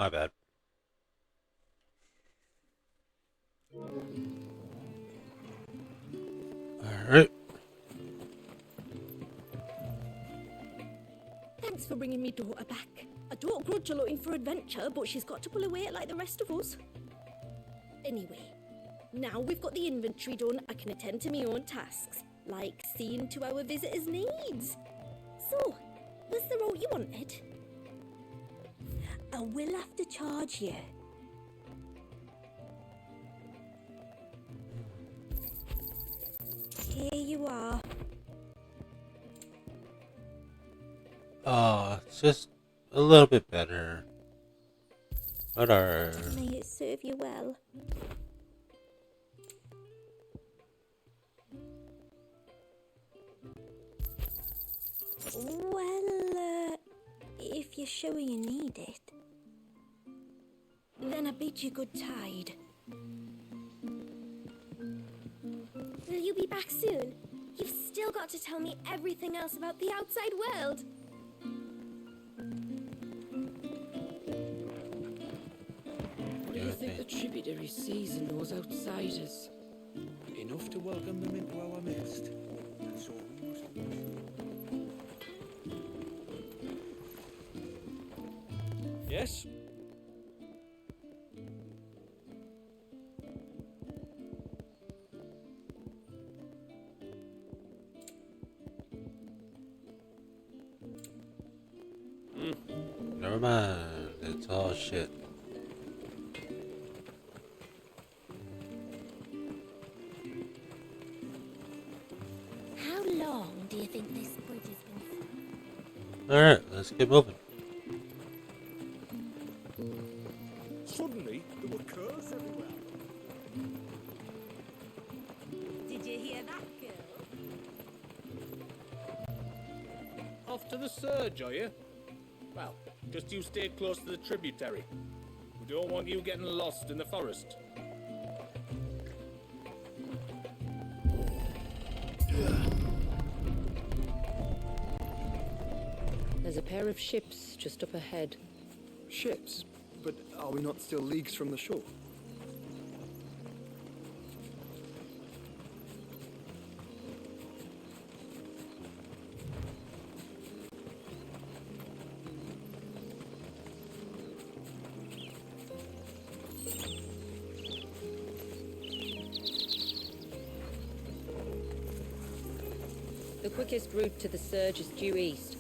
My bad. Alright. Thanks for bringing me daughter back. I don't grudge her looking for adventure, but she's got to pull her weight like the rest of us. Anyway, now we've got the inventory done, I can attend to my own tasks, like seeing to our visitors' needs. So, was the route you wanted? I will have to charge you. Here you are. It's just a little bit better. But May it serve you well. Well, if you're sure you need it, then I bid you good tide. Will you be back soon? You've still got to tell me everything else about the outside world. What do you think the tributary sees in those outsiders? Enough to welcome them into our midst. That's all we must do. Yes? never mind. It's all shit. How long do you think this bridge has been? Alright, let's get moving. Suddenly, there were curs everywhere. Did you hear that, girl? Off to the surge, are you? Well, just you stay close to the tributary. We don't want you getting lost in the forest. There's a pair of ships just up ahead. Ships? But are we not still leagues from the shore? The quickest route to the surge is due east,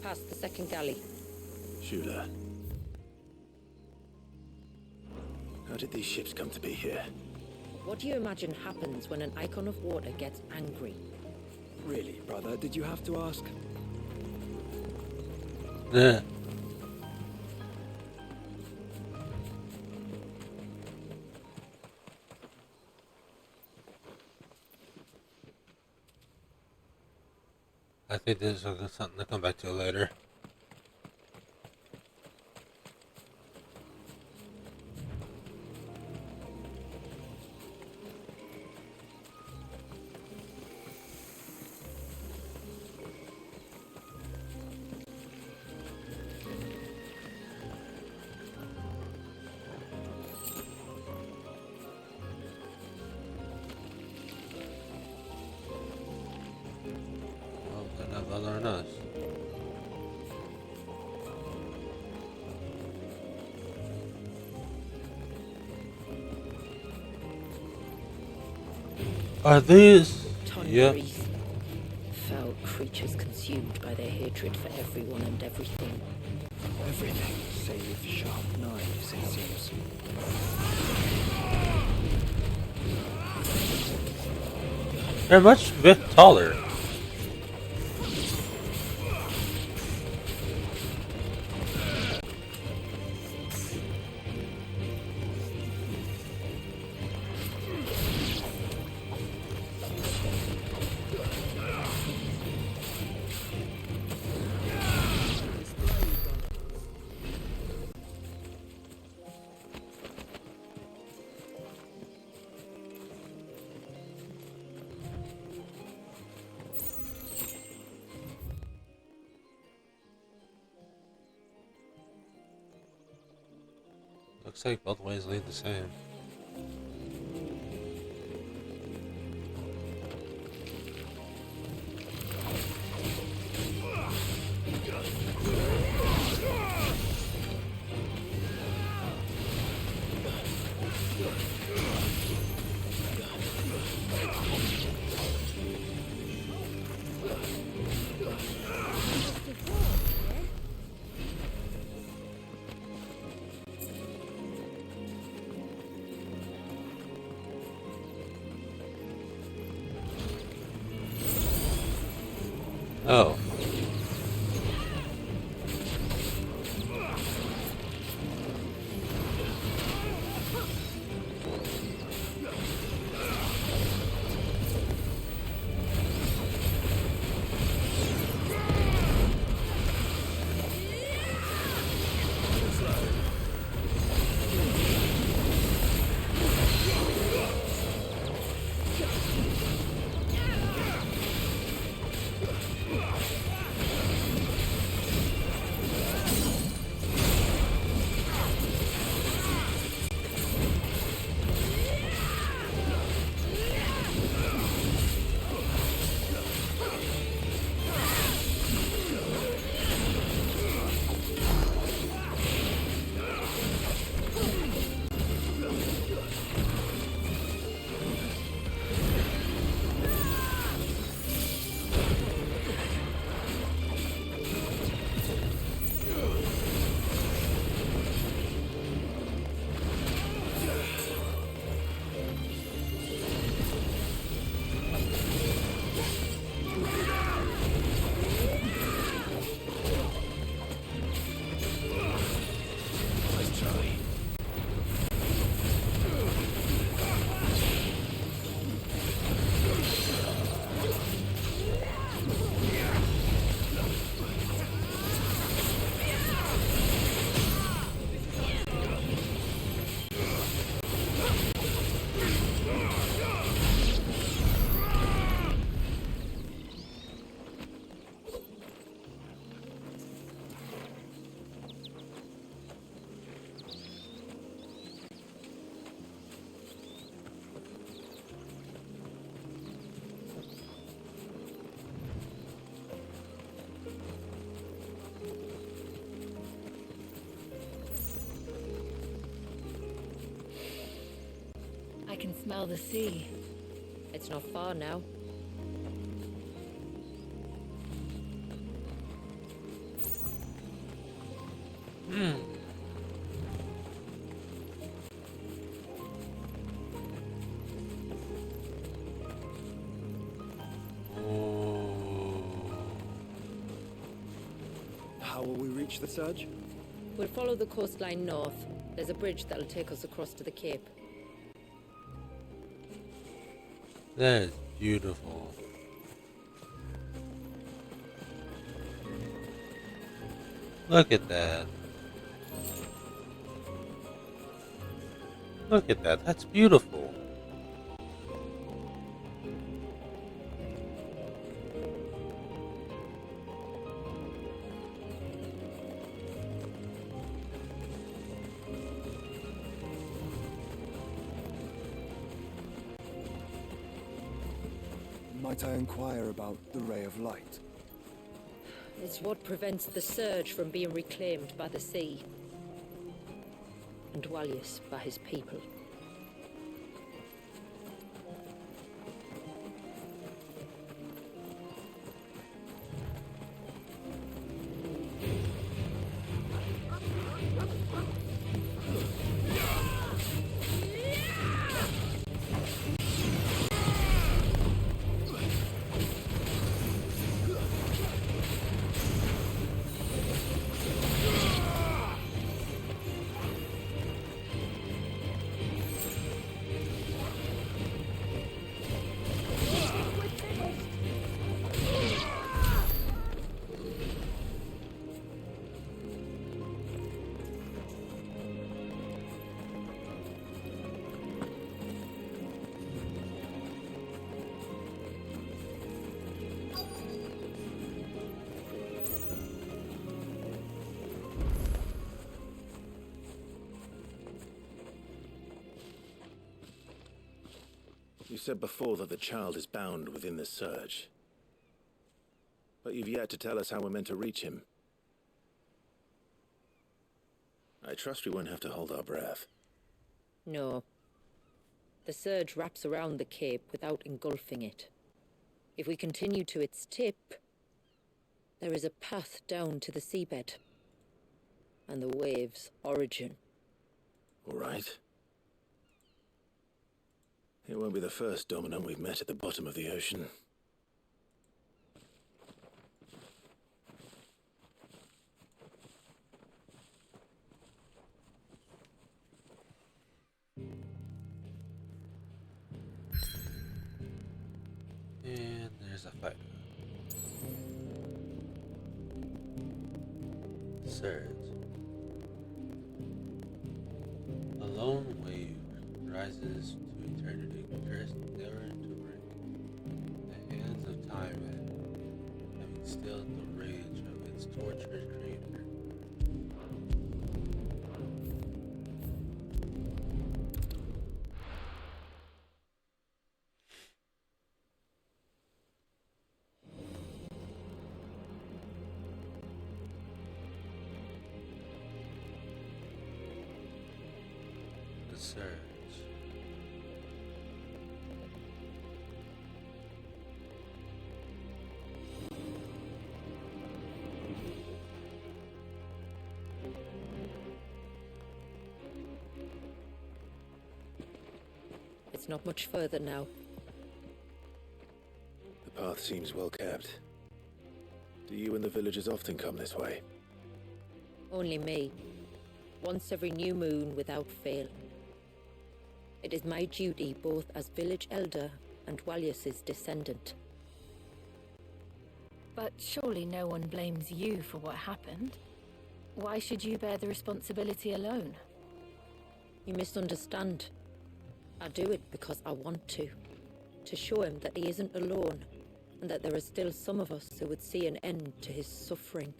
past the second galley. Shula. How did these ships come to be here? What do you imagine happens when an icon of water gets angry? Really, brother, did you have to ask? Yeah. I think this is something to come back to later. Well, they're not bothering us. Are these? Yep. Thunderies. Foul creatures consumed by their hatred for everyone and everything. Everything, save sharp knives, it seems. They're much bit taller. Looks like both ways lead the same. Oh. I can smell the sea. It's not far now. How will we reach the surge? We'll follow the coastline north. There's a bridge that'll take us across to the cape. That is beautiful. Look at that. Look at that. That's beautiful. Might I inquire about the ray of light? It's what prevents the surge from being reclaimed by the sea. And Dwalius by his people. You said before that the child is bound within the surge. But you've yet to tell us how we're meant to reach him. I trust we won't have to hold our breath. No. The surge wraps around the cape without engulfing it. If we continue to its tip, there is a path down to the seabed and the wave's origin. All right. It won't be the first dominant we've met at the bottom of the ocean. And there's a fight. Surge. A lone wave rises to eternity, cursed never to break. The hands of time having stilled the rage of its tortured creator. The surge. It's not much further now. The path seems well kept. Do you and the villagers often come this way? Only me. Once every new moon without fail. It is my duty both as village elder and Wallius's descendant. But surely no one blames you for what happened. Why should you bear the responsibility alone? You misunderstand. I do it because I want to. To show him that he isn't alone, and that there are still some of us who would see an end to his suffering.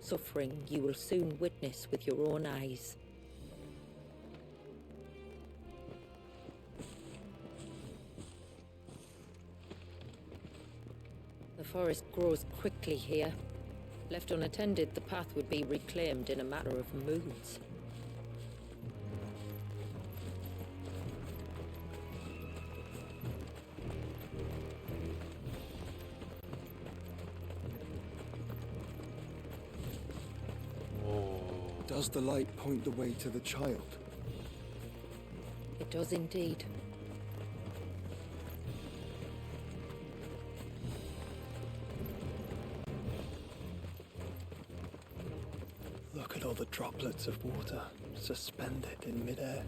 Suffering you will soon witness with your own eyes. The forest grows quickly here. Left unattended, the path would be reclaimed in a matter of moons. Does the light point the way to the child? It does indeed. Look at all the droplets of water suspended in midair.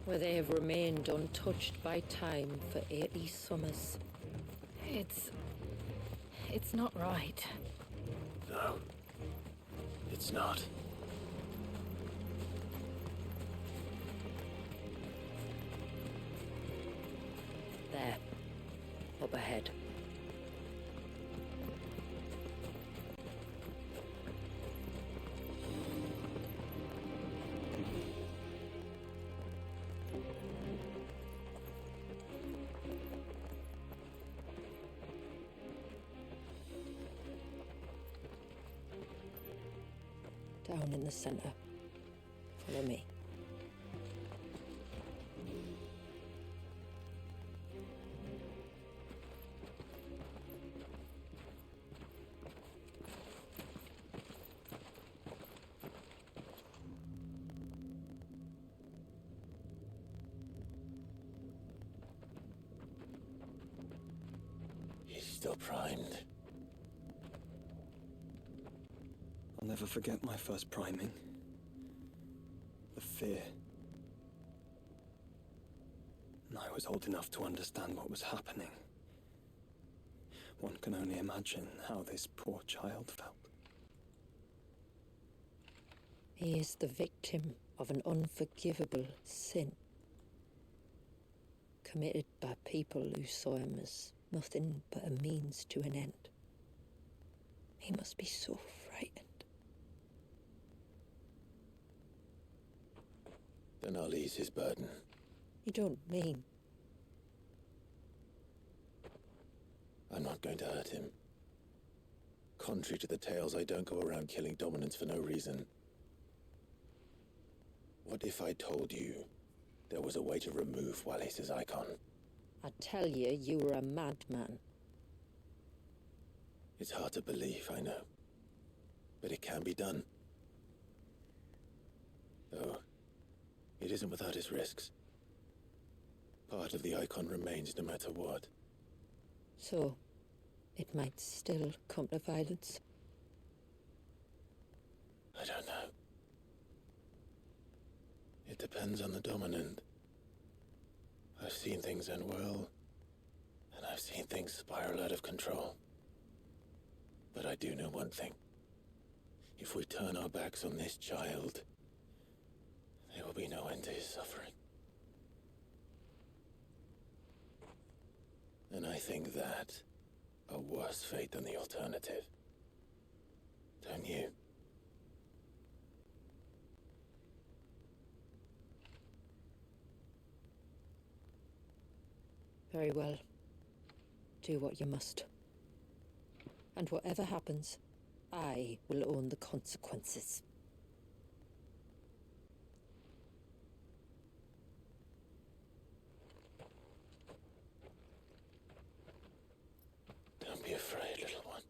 Where they have remained untouched by time for 80 summers. It's not right. No. It's not. There. Up ahead. Down in the center. Follow me. He's still primed. I'll never forget my first priming. The fear. And I was old enough to understand what was happening. One can only imagine how this poor child felt. He is the victim of an unforgivable sin. Committed by people who saw him as nothing but a means to an end. He must be so frightened. Then I'll ease his burden. You don't mean... I'm not going to hurt him. Contrary to the tales, I don't go around killing dominants for no reason. What if I told you there was a way to remove Wallace's icon? I tell you, you were a madman. It's hard to believe, I know. But it can be done. Though, it isn't without its risks. Part of the icon remains no matter what. So, it might still come to violence. I don't know. It depends on the dominant. I've seen things end well, and I've seen things spiral out of control. But I do know one thing. If we turn our backs on this child, there will be no end to his suffering. And I think that a worse fate than the alternative. Don't you? Very well. Do what you must. And whatever happens, I will own the consequences. Don't be afraid, little one.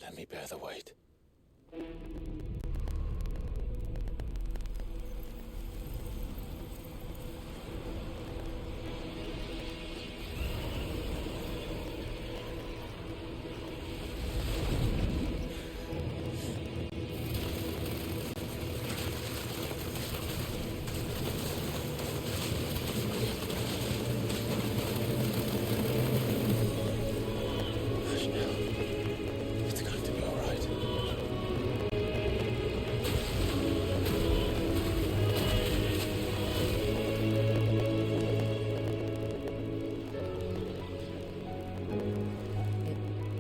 Let me bear the weight. It's going to be all right.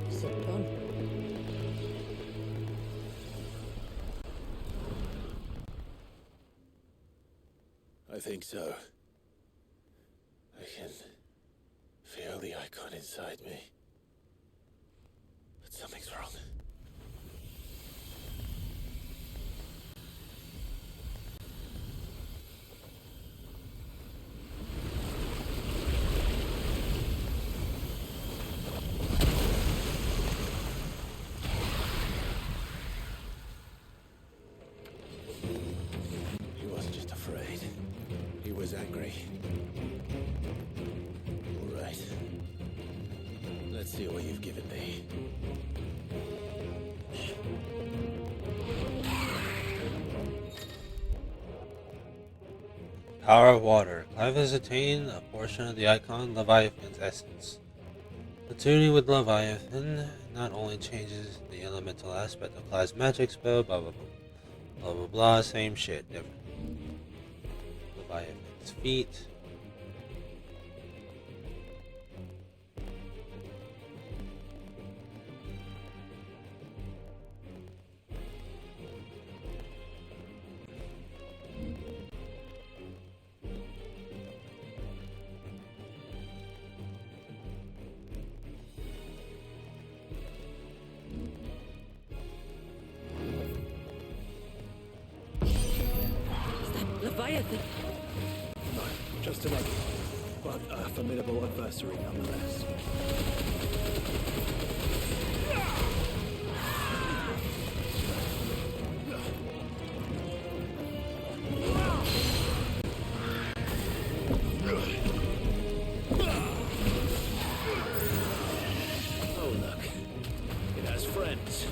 Is it gone? I think so. I can feel the icon inside me. But something's wrong. He wasn't just afraid. He was angry. All right. Let's see what you've given me. Power of water. Clive has attained a portion of the icon Leviathan's essence. Attuning with Leviathan not only changes the elemental aspect of Clive's magic spell, blah blah blah. Blah blah blah, same shit, different. Leviathan's feet. Leviathan! Just another, but a formidable adversary nonetheless. Oh, look. It has friends.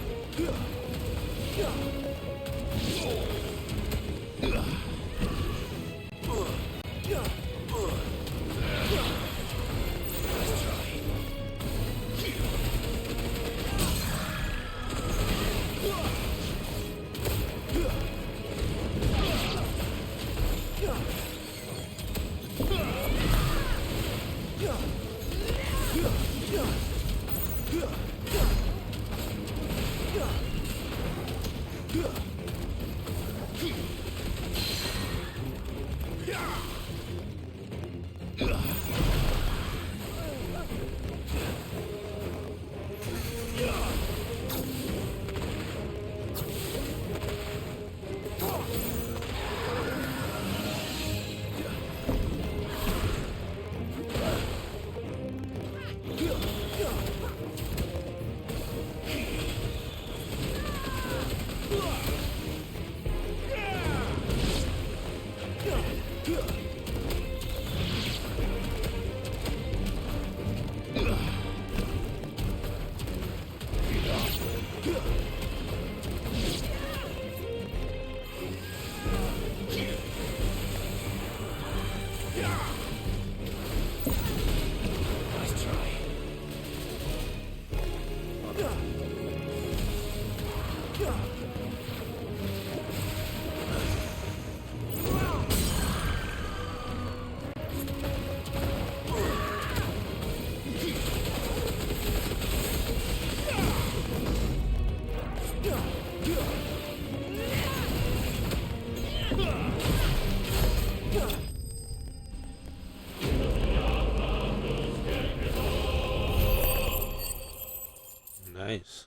Nice.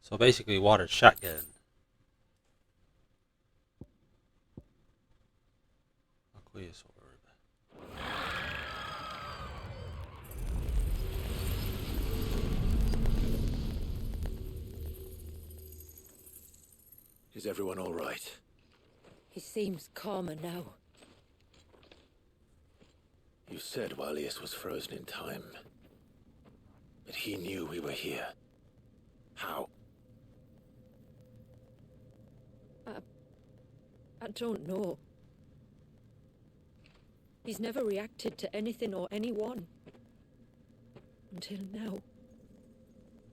So basically, water shotgun. Aqua sword. Is everyone all right? He seems calmer now. You said Walius was frozen in time. But he knew we were here. How? I don't know. He's never reacted to anything or anyone. Until now.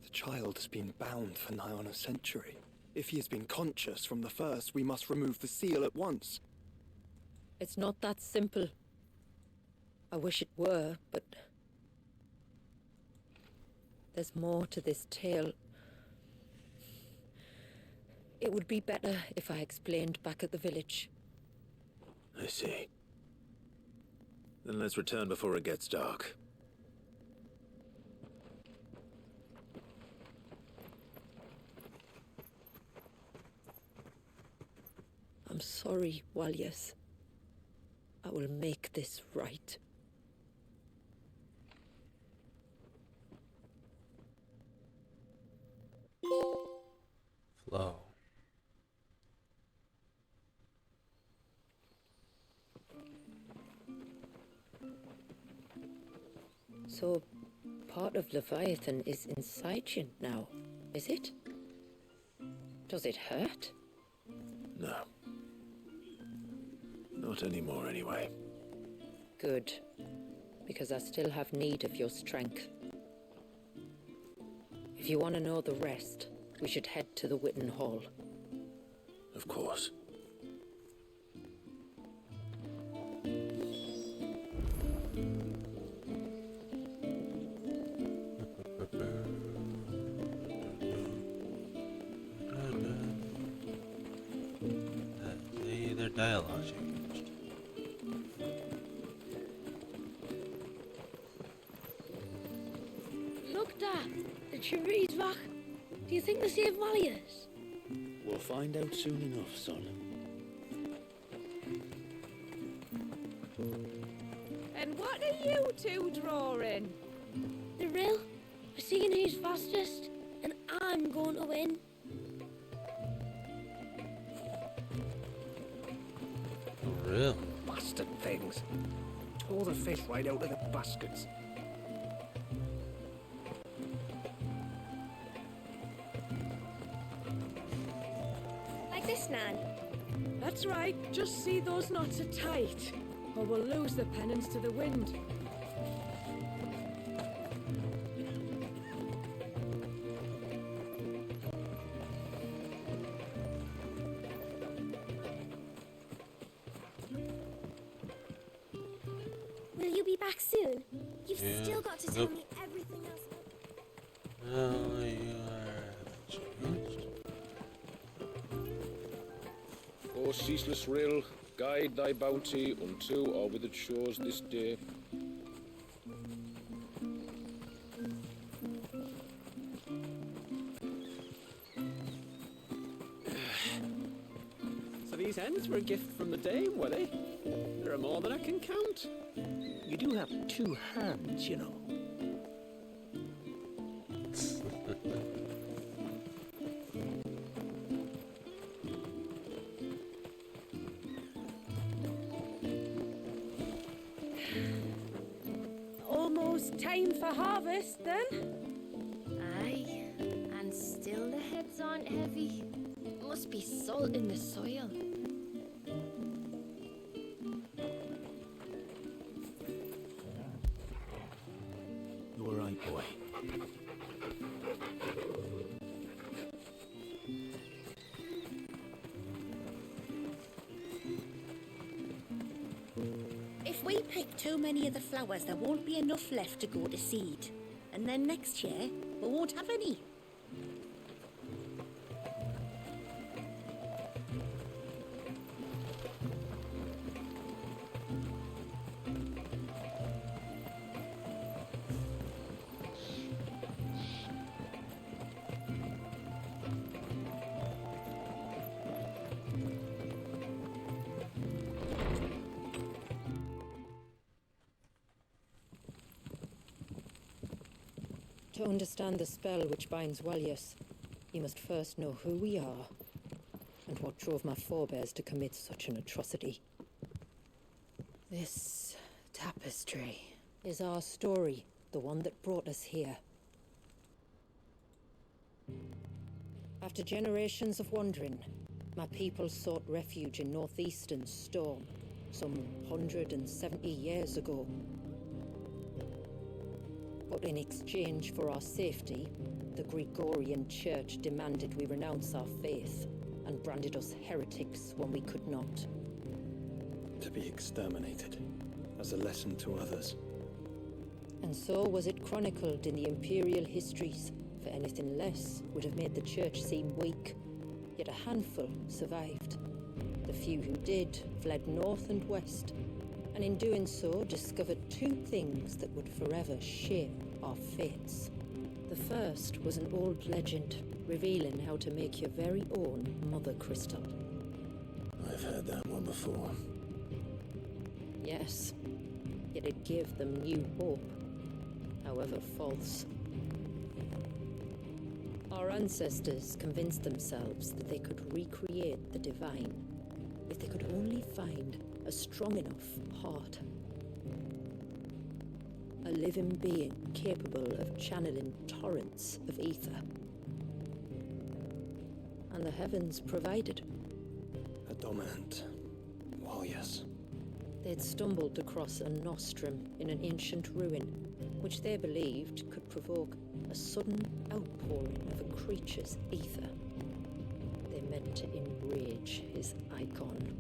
The child has been bound for nigh on a century. If he has been conscious from the first, we must remove the seal at once. It's not that simple. I wish it were, but... there's more to this tale. It would be better if I explained back at the village. I see. Then let's return before it gets dark. I'm sorry, Walius. I will make this right. Flow. So, part of Leviathan is inside you now, is it? Does it hurt? No. Not anymore, anyway. Good. Because I still have need of your strength. If you want to know the rest, we should head to the Witten Hall. Of course. Their dialogue changed. Look, Dad. The tree's back. Do you think they saved Valius? We'll find out soon enough, son. And what are you two drawing? The rill. We're seeing who's fastest, and I'm going to win. For real. Bastard things. Tore the fish right out of the baskets. Like this, Nan. That's right, just see those knots are tight, or we'll lose the pennants to the wind. Will you be back soon? You've Yeah. still got to tell me everything else. No, you are changed. O ceaseless rill, guide thy bounty unto or withered shores this day. So these hens were a gift from the dame, were they? There are more than I can count. You do have two hands, you know. Almost time for harvest, then? Aye, and still the heads aren't heavy. Must be salt in the soil. You were right, boy. If we pick too many of the flowers, there won't be enough left to go to seed. And then next year, we won't have any. To understand the spell which binds Walius, you must first know who we are, and what drove my forebears to commit such an atrocity. This tapestry is our story, the one that brought us here. After generations of wandering, my people sought refuge in northeastern Storm, some 170 years ago. But in exchange for our safety, the Gregorian Church demanded we renounce our faith and branded us heretics when we could not. To be exterminated, as a lesson to others. And so was it chronicled in the imperial histories, for anything less would have made the Church seem weak. Yet a handful survived. The few who did fled north and west, and in doing so discovered two things that would forever shape our fates. The first was an old legend, revealing how to make your very own Mother Crystal. I've heard that one before. Yes, yet it gave them new hope, however false. Our ancestors convinced themselves that they could recreate the divine if they could only find a strong enough heart. A living being capable of channeling torrents of ether. And the heavens provided. A dominant. Well, yes. They'd stumbled across a nostrum in an ancient ruin, which they believed could provoke a sudden outpouring of a creature's ether. They meant to enrage his icon.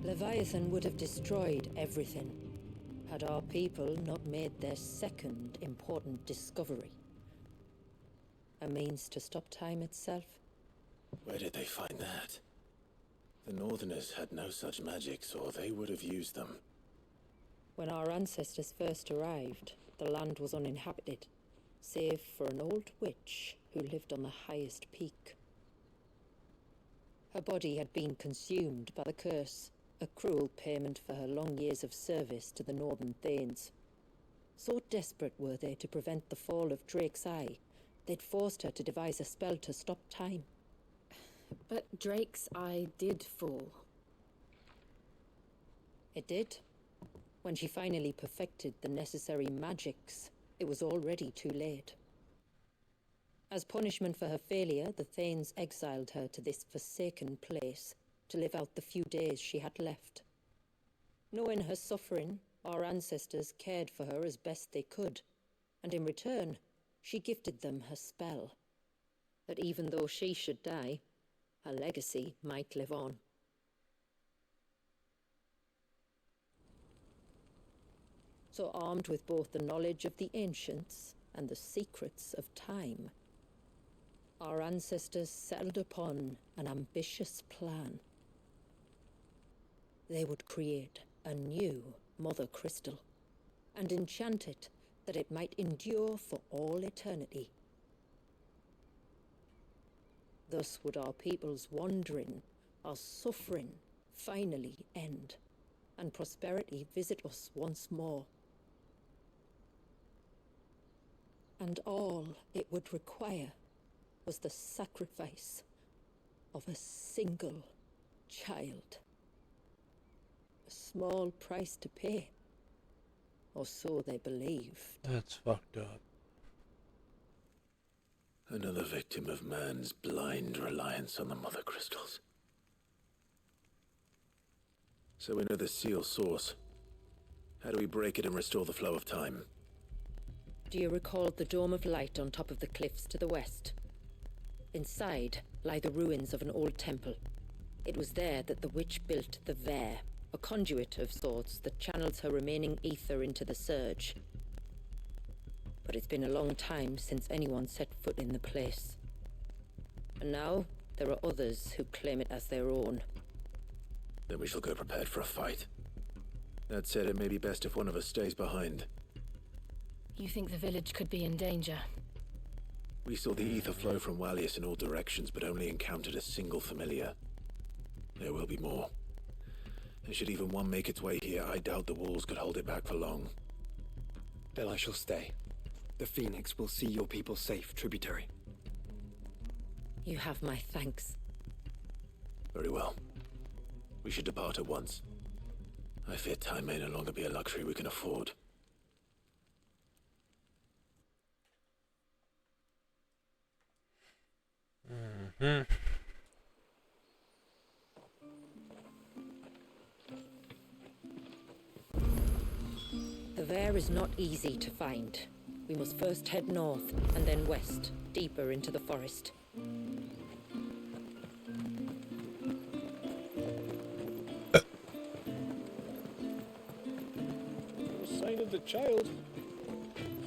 Leviathan would have destroyed everything, had our people not made their second important discovery. A means to stop time itself. Where did they find that? The Northerners had no such magics, or they would have used them. When our ancestors first arrived, the land was uninhabited, save for an old witch who lived on the highest peak. Her body had been consumed by the curse, a cruel payment for her long years of service to the Northern Thanes. So desperate were they to prevent the fall of Drake's Eye, they'd forced her to devise a spell to stop time. But Drake's Eye did fall. It did. When she finally perfected the necessary magics, it was already too late. As punishment for her failure, the Thanes exiled her to this forsaken place to live out the few days she had left. Knowing her suffering, our ancestors cared for her as best they could, and in return, she gifted them her spell. That even though she should die, her legacy might live on. So armed with both the knowledge of the ancients and the secrets of time, our ancestors settled upon an ambitious plan. They would create a new Mother Crystal and enchant it that it might endure for all eternity. Thus would our people's wandering, our suffering, finally end, and prosperity visit us once more. And all it would require was the sacrifice of a single child. A small price to pay, or so they believed. That's fucked up. Another victim of man's blind reliance on the Mother Crystals. So we know the seal source. How do we break it and restore the flow of time? Do you recall the dome of light on top of the cliffs to the west? Inside lie the ruins of an old temple. It was there that the witch built the Ver, a conduit of sorts that channels her remaining ether into the surge. But it's been a long time since anyone set foot in the place. And now, there are others who claim it as their own. Then we shall go prepared for a fight. That said, it may be best if one of us stays behind. You think the village could be in danger? We saw the ether flow from Walius in all directions, but only encountered a single familiar. There will be more. And should even one make its way here, I doubt the walls could hold it back for long. Then I shall stay. The Phoenix will see your people safe, tributary. You have my thanks. Very well. We should depart at once. I fear time may no longer be a luxury we can afford. The Vare is not easy to find. We must first head north and then west, deeper into the forest. No sign of the child.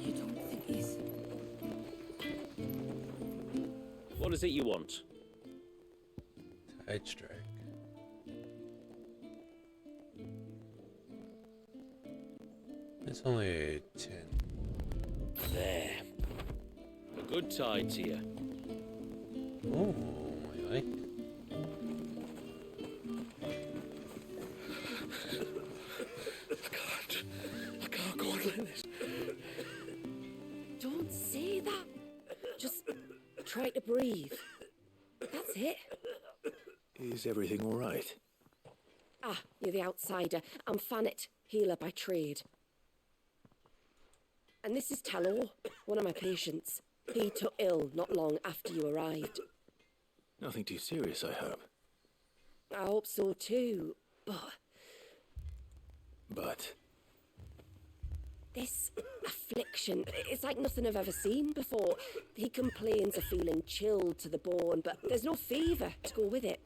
You don't think he's... What is it you want? Tide strike. It's only a 10. There. A good tide's here. Oh, I like it. I can't go on like this. Don't say that. Just try to breathe. That's it. Is everything all right? Ah, you're the outsider. I'm Fannet, healer by trade. And this is Talor, one of my patients. He took ill not long after you arrived. Nothing too serious, I hope. I hope so too, But this affliction, it's like nothing I've ever seen before. He complains of feeling chilled to the bone, but there's no fever to go with it.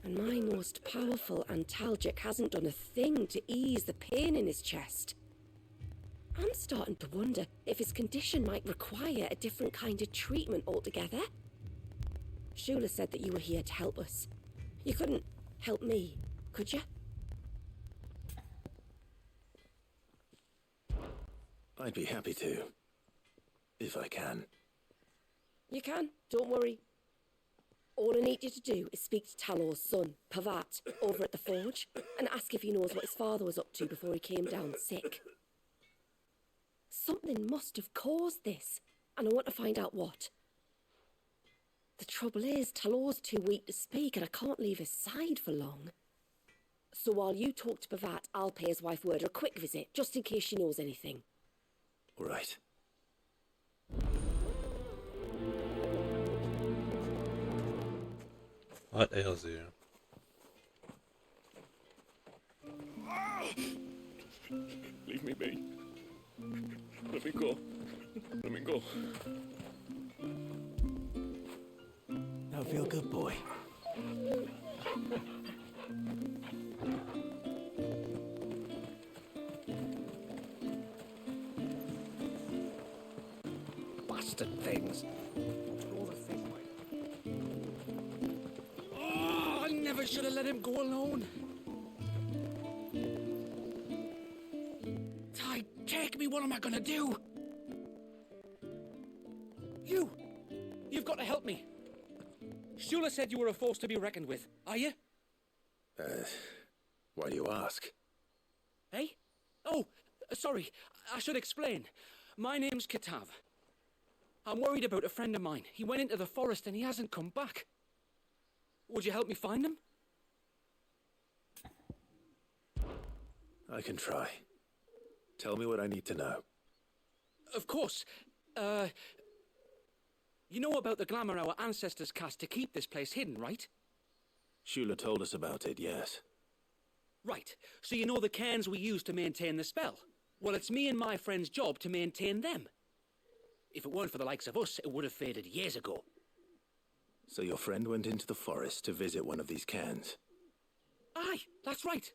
And my most powerful antalgic hasn't done a thing to ease the pain in his chest. I'm starting to wonder if his condition might require a different kind of treatment altogether. Shula said that you were here to help us. You couldn't help me, could you? I'd be happy to. If I can. You can, don't worry. All I need you to do is speak to Talor's son, Pavat, over at the forge, and ask if he knows what his father was up to before he came down sick. Something must have caused this, and I want to find out what. The trouble is, Talor's too weak to speak, and I can't leave his side for long. So while you talk to Pavat, I'll pay his wife word a quick visit, just in case she knows anything. All right. What ails you? Leave me be. Let me go. Let me go. Now feel good, boy. Bastard things. Oh, I never should have let him go alone. Tide, take me. What am I gonna do? You've got to help me. Shula said you were a force to be reckoned with. Are you? Why do you ask? Eh? Oh, sorry. I should explain. My name's Kitav. I'm worried about a friend of mine. He went into the forest and he hasn't come back. Would you help me find him? I can try. Tell me what I need to know. Of course. You know about the glamour our ancestors cast to keep this place hidden, right? Shula told us about it, yes. Right. So you know the cairns we use to maintain the spell? Well, it's me and my friend's job to maintain them. If it weren't for the likes of us, it would have faded years ago. So your friend went into the forest to visit one of these cairns? Aye, that's right.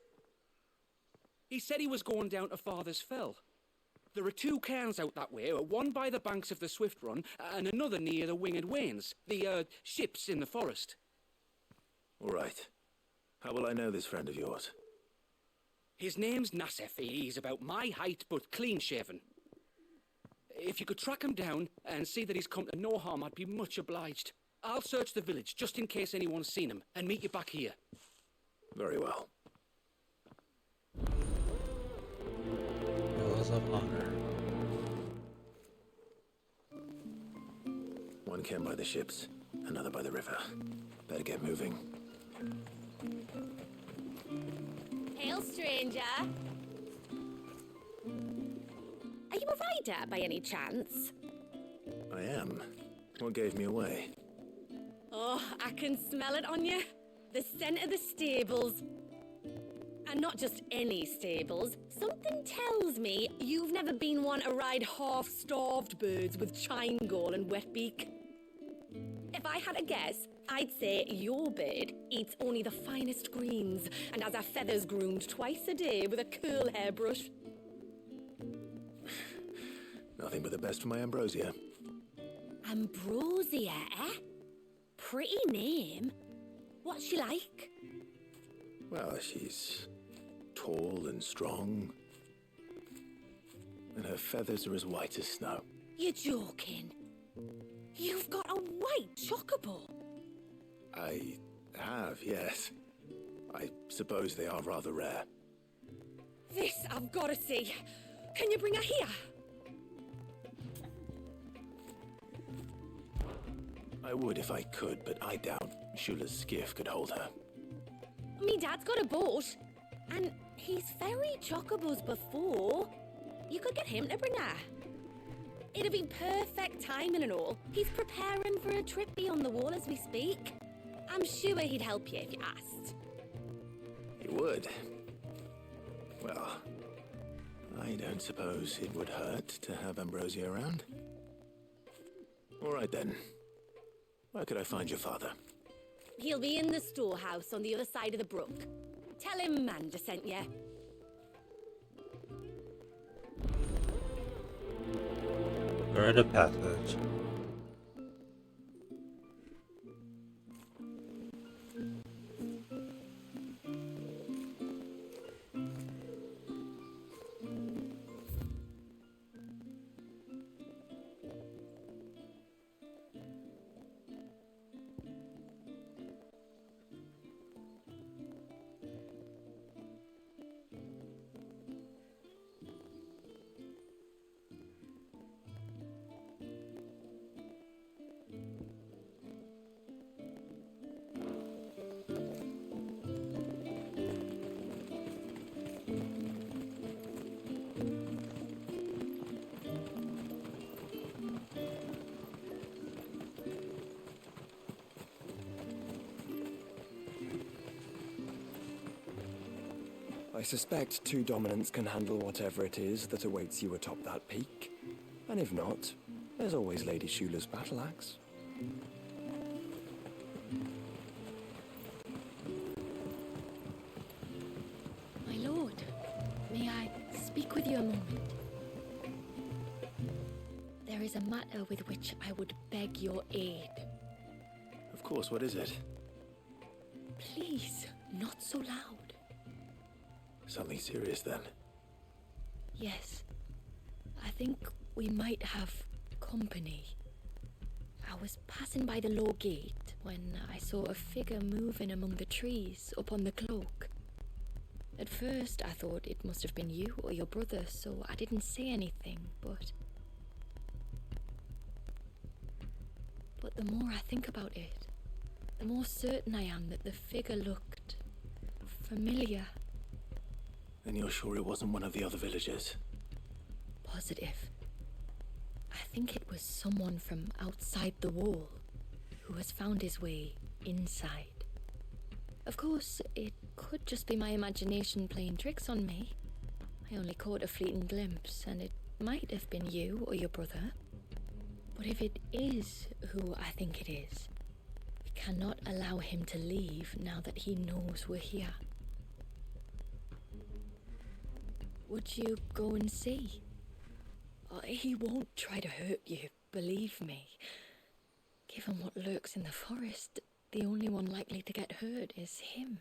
He said he was going down to Father's Fell. There are two cairns out that way, one by the banks of the Swift Run, and another near the Winged Wains, the, ships in the forest. All right. How will I know this friend of yours? His name's Nassef. He's about my height, but clean-shaven. If you could track him down and see that he's come to no harm, I'd be much obliged. I'll search the village, just in case anyone's seen him, and meet you back here. Very well. Well, Balls of honor. One camp by the ships, another by the river. Better get moving. Hail, stranger. Are you a rider by any chance? I am. What gave me away? Oh, I can smell it on you. The scent of the stables. And not just any stables. Something tells me you've never been one to ride half-starved birds with chine-gall and wet beak. If I had a guess, I'd say your bird eats only the finest greens and has her feathers groomed twice a day with a curl hairbrush. Nothing but the best for my ambrosia. Ambrosia, eh? Pretty name. What's she like? Well, she's tall and strong. And her feathers are as white as snow. You're joking. You've got a white chocobo. I have, yes. I suppose they are rather rare. This I've got to see. Can you bring her here? I would if I could, but I doubt Shula's skiff could hold her. Me dad's got a boat. And he's ferried chocobos before. You could get him to bring her. It'd be perfect timing and all. He's preparing for a trip beyond the wall as we speak. I'm sure he'd help you if you asked. He would. Well, I don't suppose it would hurt to have Ambrosia around. All right then. Where could I find your father? He'll be in the storehouse on the other side of the brook. Tell him Manda sent you. We're in a passage. I suspect two dominants can handle whatever it is that awaits you atop that peak. And if not, there's always Lady Shula's battle axe. My lord, may I speak with you a moment? There is a matter with which I would beg your aid. Of course, what is it? Please, not so loud. Something serious then. Yes, I think we might have company. I was passing by the low gate when I saw a figure moving among the trees up on the cloak. At first I thought it must have been you or your brother, so I didn't say anything, but the more I think about it, the more certain I am that the figure looked familiar. And you're sure it wasn't one of the other villagers? Positive. I think it was someone from outside the wall who has found his way inside. Of course, it could just be my imagination playing tricks on me. I only caught a fleeting glimpse, and it might have been you or your brother. But if it is who I think it is, we cannot allow him to leave now that he knows we're here. Would you go and see? He won't try to hurt you, believe me. Given what lurks in the forest, the only one likely to get hurt is him.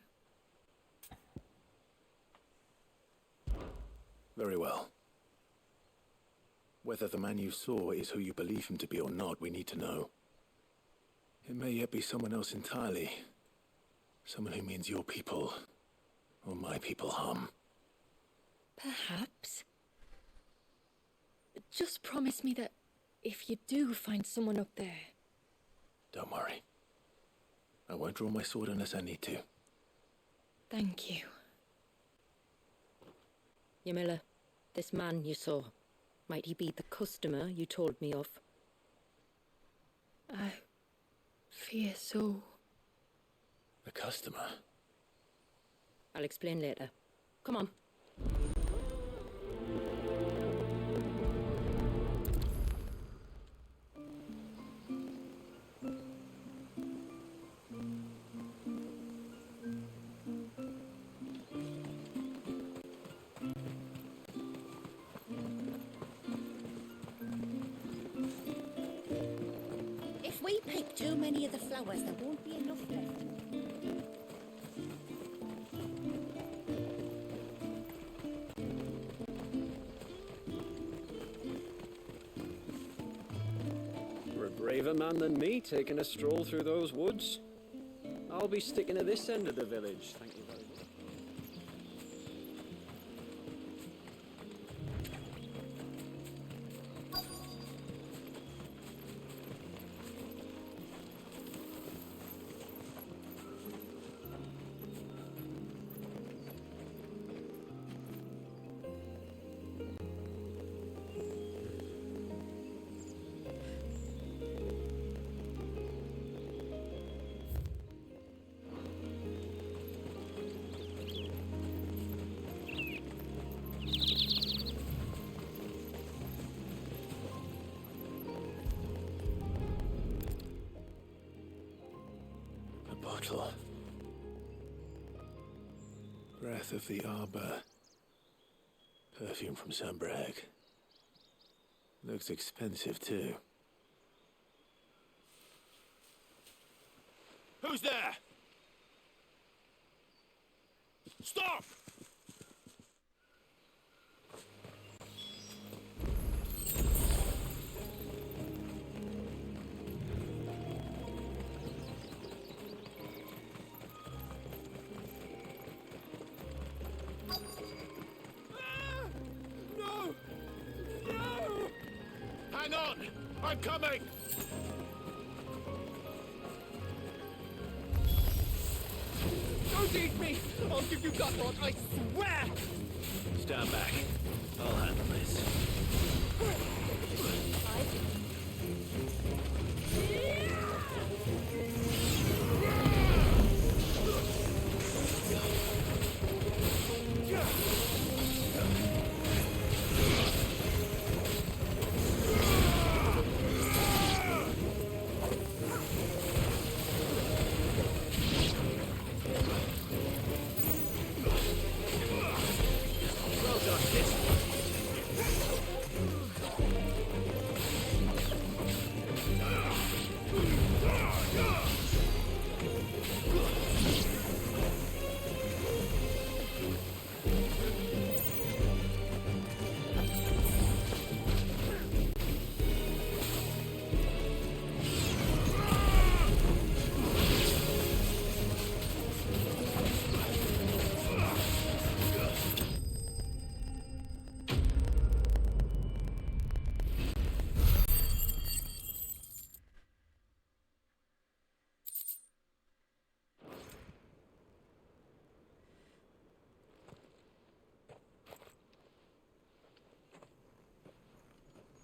Very well. Whether the man you saw is who you believe him to be or not, we need to know. It may yet be someone else entirely. Someone who means your people, or my people, harm. Perhaps. Just promise me that if you do find someone up there... Don't worry. I won't draw my sword unless I need to. Thank you. Yamila, this man you saw, might he be the customer you told me of? I fear so. The customer? I'll explain later. Come on. If we pick too many of the flowers, there won't be enough left. You're a braver man than me, taking a stroll through those woods. I'll be sticking to this end of the village, thank you very much. A bottle. Breath of the arbor. Perfume from Sambrag. Looks expensive too. Who's there? Stop! No! No! Hang on! I'm coming! Don't eat me! I'll give you gut rot, I swear! Stand back. I'll handle this. Well done, kid.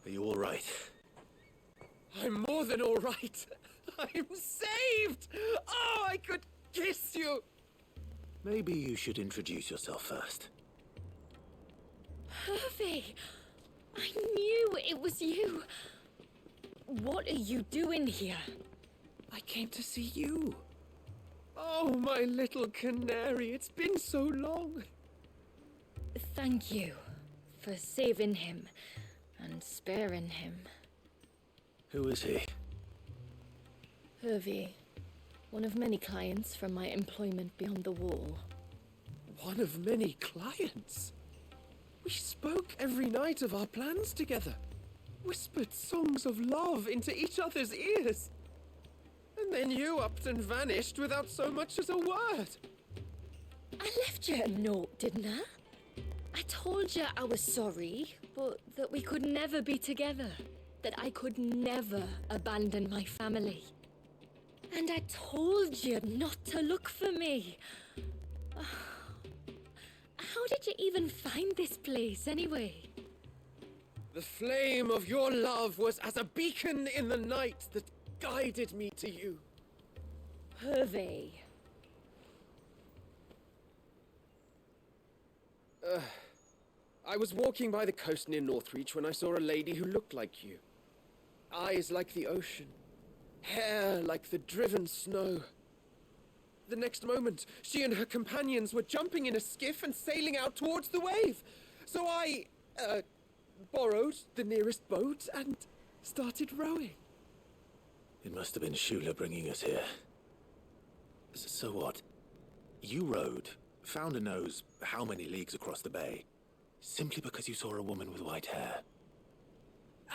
Are you all right? I'm more than all right. I'm saved! Oh, I could kiss you! Maybe you should introduce yourself first. Hervey! I knew it was you! What are you doing here? I came to see you. Oh, my little canary, it's been so long. Thank you for saving him and sparing him. Who is he? Hervey, one of many clients from my employment beyond the wall. One of many clients? We spoke every night of our plans together. Whispered songs of love into each other's ears. And then you upped and vanished without so much as a word. I left you a note, didn't I? I told you I was sorry, but that we could never be together. That I could never abandon my family. And I told you not to look for me. How did you even find this place, anyway? The flame of your love was as a beacon in the night that guided me to you. Hervé. I was walking by the coast near Northreach when I saw a lady who looked like you. Eyes like the ocean. Hair like the driven snow. The next moment, she and her companions were jumping in a skiff and sailing out towards the wave. So I, borrowed the nearest boat and started rowing. It must have been Shula bringing us here. So what? You rowed, found a nose how many leagues across the bay, simply because you saw a woman with white hair.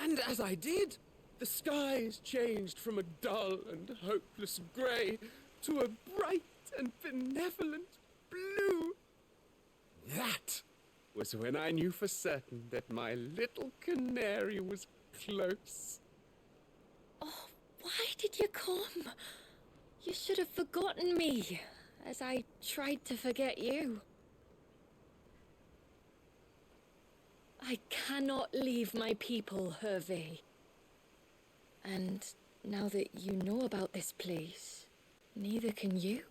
And as I did, the skies changed from a dull and hopeless grey to a bright and benevolent blue. That was when I knew for certain that my little canary was close. Oh, why did you come? You should have forgotten me, as I tried to forget you. I cannot leave my people, Hervé. And now that you know about this place, neither can you.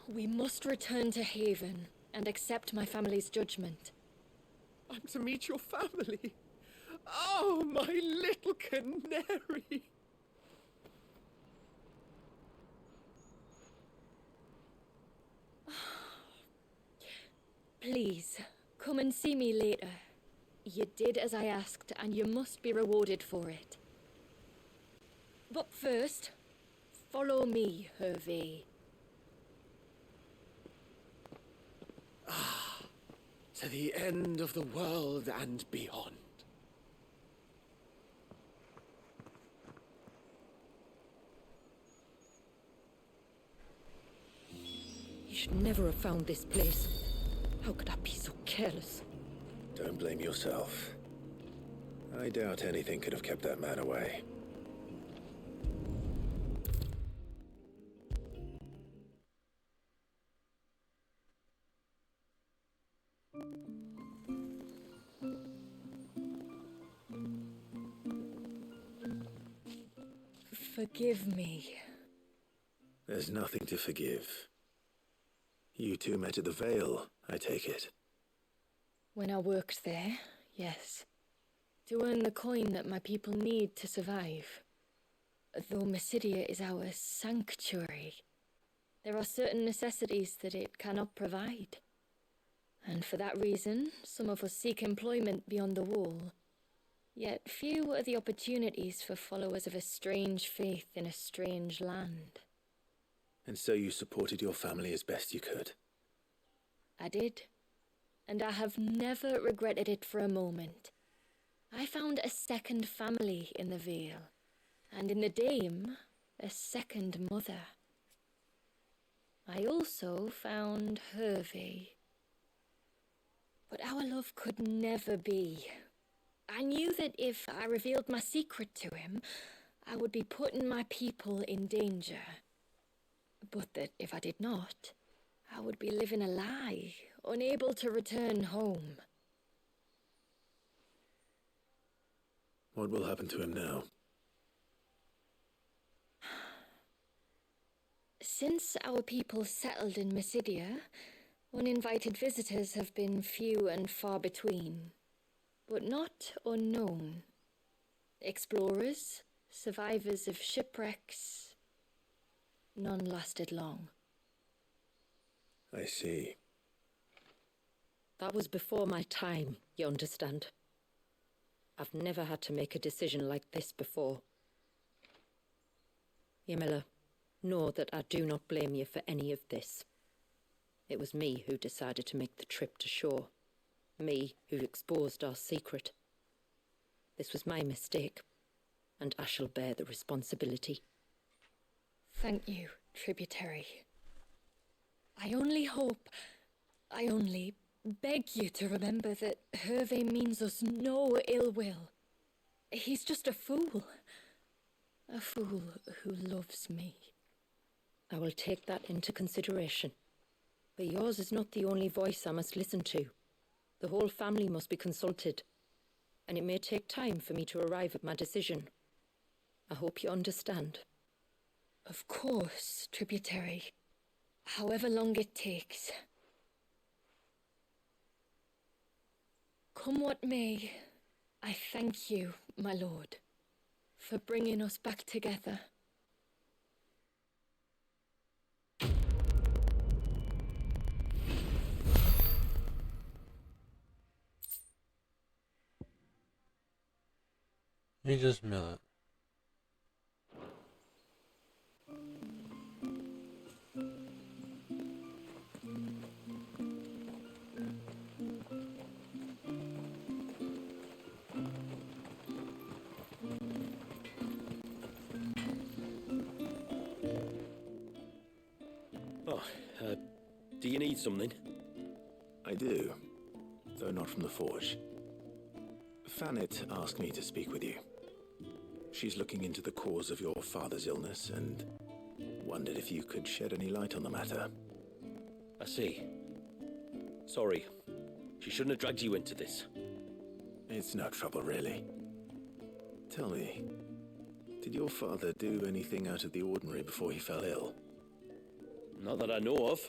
We must return to Haven and accept my family's judgment. I'm to meet your family. Oh, my little canary. Please, come and see me later. You did as I asked, and you must be rewarded for it. But first, follow me, Hervé. To the end of the world and beyond. You should never have found this place. How could I be so careless? Don't blame yourself. I doubt anything could have kept that man away. Forgive me. There's nothing to forgive. You two met at the Vale, I take it. When I worked there, yes. To earn the coin that my people need to survive. Though Mysidia is our sanctuary, there are certain necessities that it cannot provide. And for that reason, some of us seek employment beyond the wall. Yet few are the opportunities for followers of a strange faith in a strange land. And so you supported your family as best you could? I did. And I have never regretted it for a moment. I found a second family in the Vale, and in the Dame, a second mother. I also found Hervé. But our love could never be. I knew that if I revealed my secret to him, I would be putting my people in danger. But that if I did not, I would be living a lie, unable to return home. What will happen to him now? Since our people settled in Mysidia, uninvited visitors have been few and far between, but not unknown. Explorers, survivors of shipwrecks, none lasted long. I see. That was before my time, you understand? I've never had to make a decision like this before. Yamila, know that I do not blame you for any of this. It was me who decided to make the trip to shore. Me who exposed our secret. This was my mistake, and I shall bear the responsibility. Thank you, tributary. I only beg you to remember that Hervé means us no ill will. He's just a fool. A fool who loves me. I will take that into consideration. But yours is not the only voice I must listen to. The whole family must be consulted, and it may take time for me to arrive at my decision. I hope you understand. Of course, tributary. However long it takes. Come what may, I thank you, my lord, for bringing us back together. You just mill it. Oh, do you need something? I do, though not from the forge. Fanet asked me to speak with you. She's looking into the cause of your father's illness and wondered if you could shed any light on the matter. I see. Sorry. She shouldn't have dragged you into this. It's no trouble, really. Tell me, did your father do anything out of the ordinary before he fell ill? Not that I know of.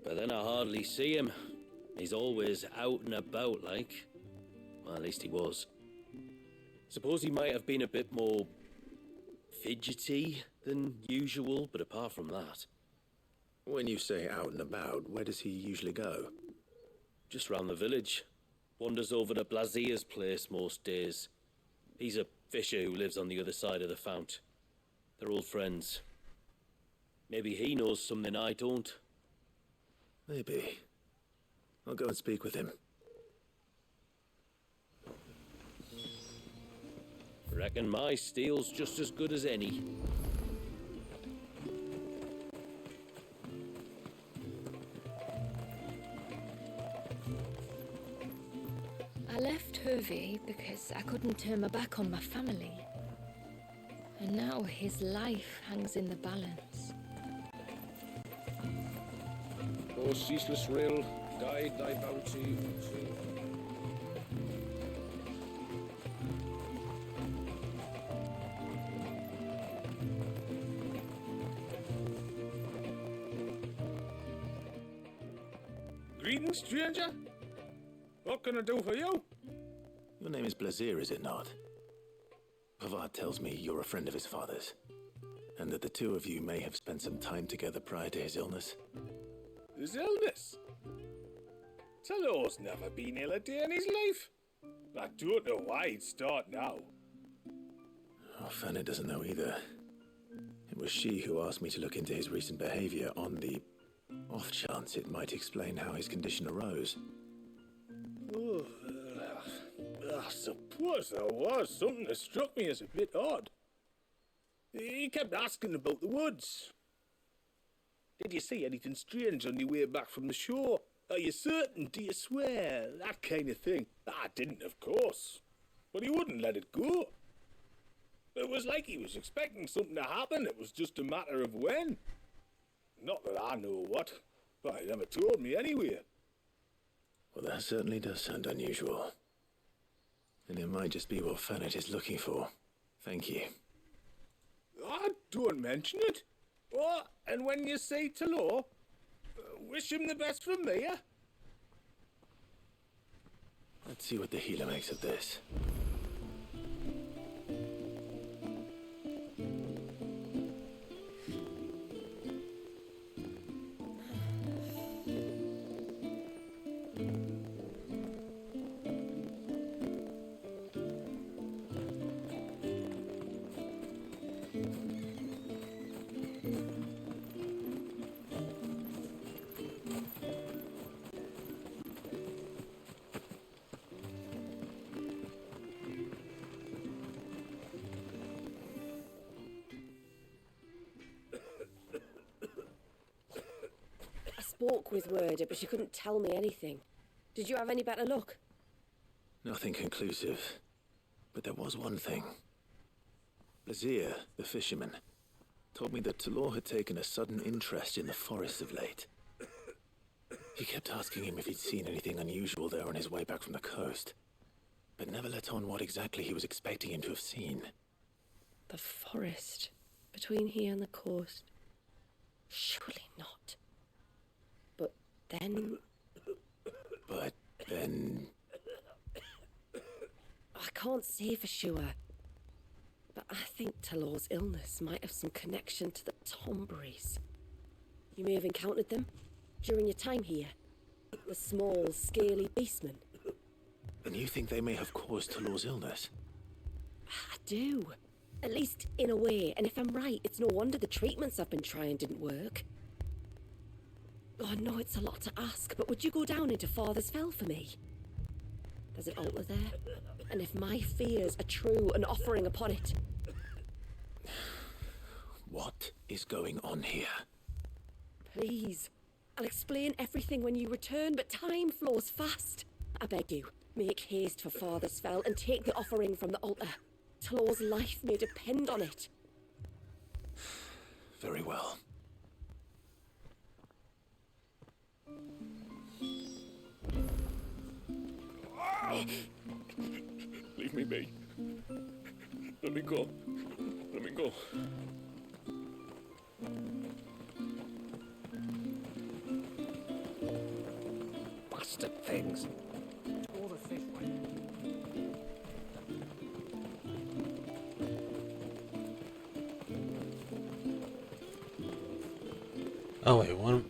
But then I hardly see him. He's always out and about, like. Well, at least he was. Suppose he might have been a bit more fidgety than usual, but apart from that... When you say out and about, where does he usually go? Just round the village. Wanders over to Blazier's place most days. He's a fisher who lives on the other side of the fount. They're old friends. Maybe he knows something I don't. Maybe. I'll go and speak with him. Reckon my steel's just as good as any. I left Hervé because I couldn't turn my back on my family. And now his life hangs in the balance. O ceaseless rill, guide thy bounty. Greetings, stranger. What can I do for you? Your name is Blazier, is it not? Pavard tells me you're a friend of his father's, and that the two of you may have spent some time together prior to his illness. His illness? Talor's never been ill a day in his life. I don't know why he'd start now. Oh, Fanny doesn't know either. It was she who asked me to look into his recent behavior on the off chance it might explain how his condition arose. Oh, I suppose there was something that struck me as a bit odd. He kept asking about the woods. Did you see anything strange on your way back from the shore? Are you certain? Do you swear? That kind of thing. I didn't, of course. But he wouldn't let it go. It was like he was expecting something to happen. It was just a matter of when. Not that I know what. But he never told me anyway. Well, that certainly does sound unusual. And it might just be what Fanet is looking for. Thank you. Don't mention it. Oh, and when you say Talor, wish him the best from me, eh? Let's see what the healer makes of this. Spoke with Werder, but she couldn't tell me anything. Did you have any better luck? Nothing conclusive. But there was one thing. Lazir, the fisherman, told me that Talor had taken a sudden interest in the forest of late. He kept asking him if he'd seen anything unusual there on his way back from the coast, but never let on what exactly he was expecting him to have seen. The forest between here and the coast. Surely not. But then... I can't say for sure. But I think Talor's illness might have some connection to the Tomberries. You may have encountered them during your time here. The small, scaly beastmen. And you think they may have caused Talor's illness? I do. At least in a way, and if I'm right, it's no wonder the treatments I've been trying didn't work. Oh, I know it's a lot to ask, but would you go down into Father's Fell for me? There's an altar there, and if my fears are true, an offering upon it. What is going on here? Please. I'll explain everything when you return, but time flows fast. I beg you, make haste for Father's Fell and take the offering from the altar. Talor's life may depend on it. Very well. Leave me be. Let me go. Let me go. Bastard things. All the fish went. Oh wait, one.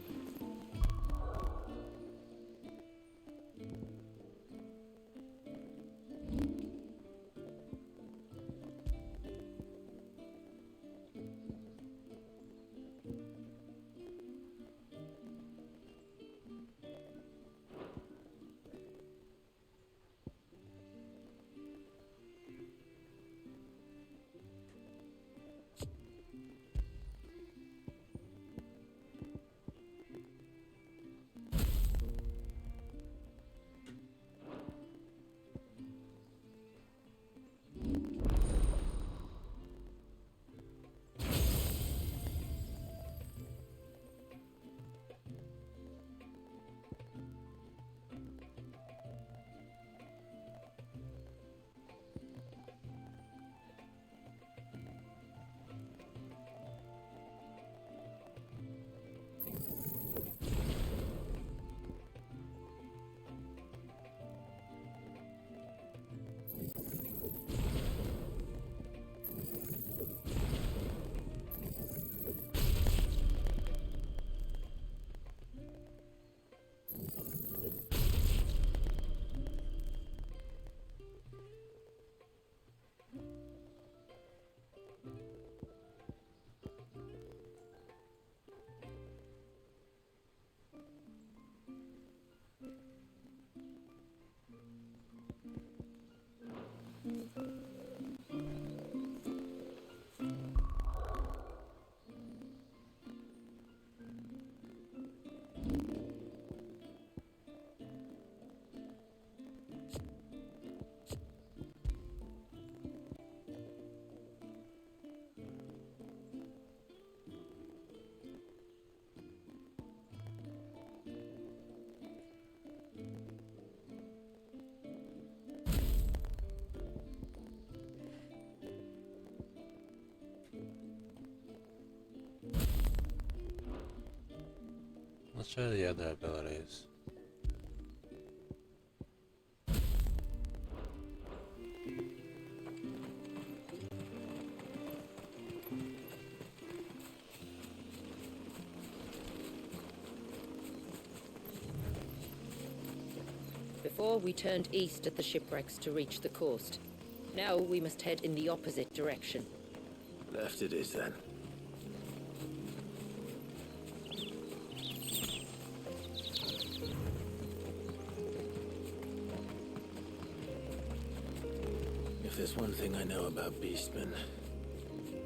Let's try the other abilities. Before we turned east at the shipwrecks to reach the coast. Now we must head in the opposite direction. Left it is then. If there's one thing I know about beastmen,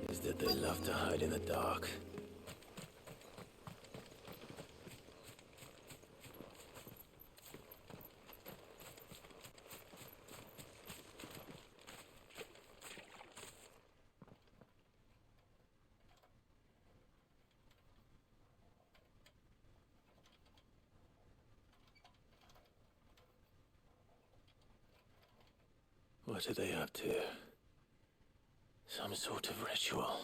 is that they love to hide in the dark. What are they up to? Some sort of ritual.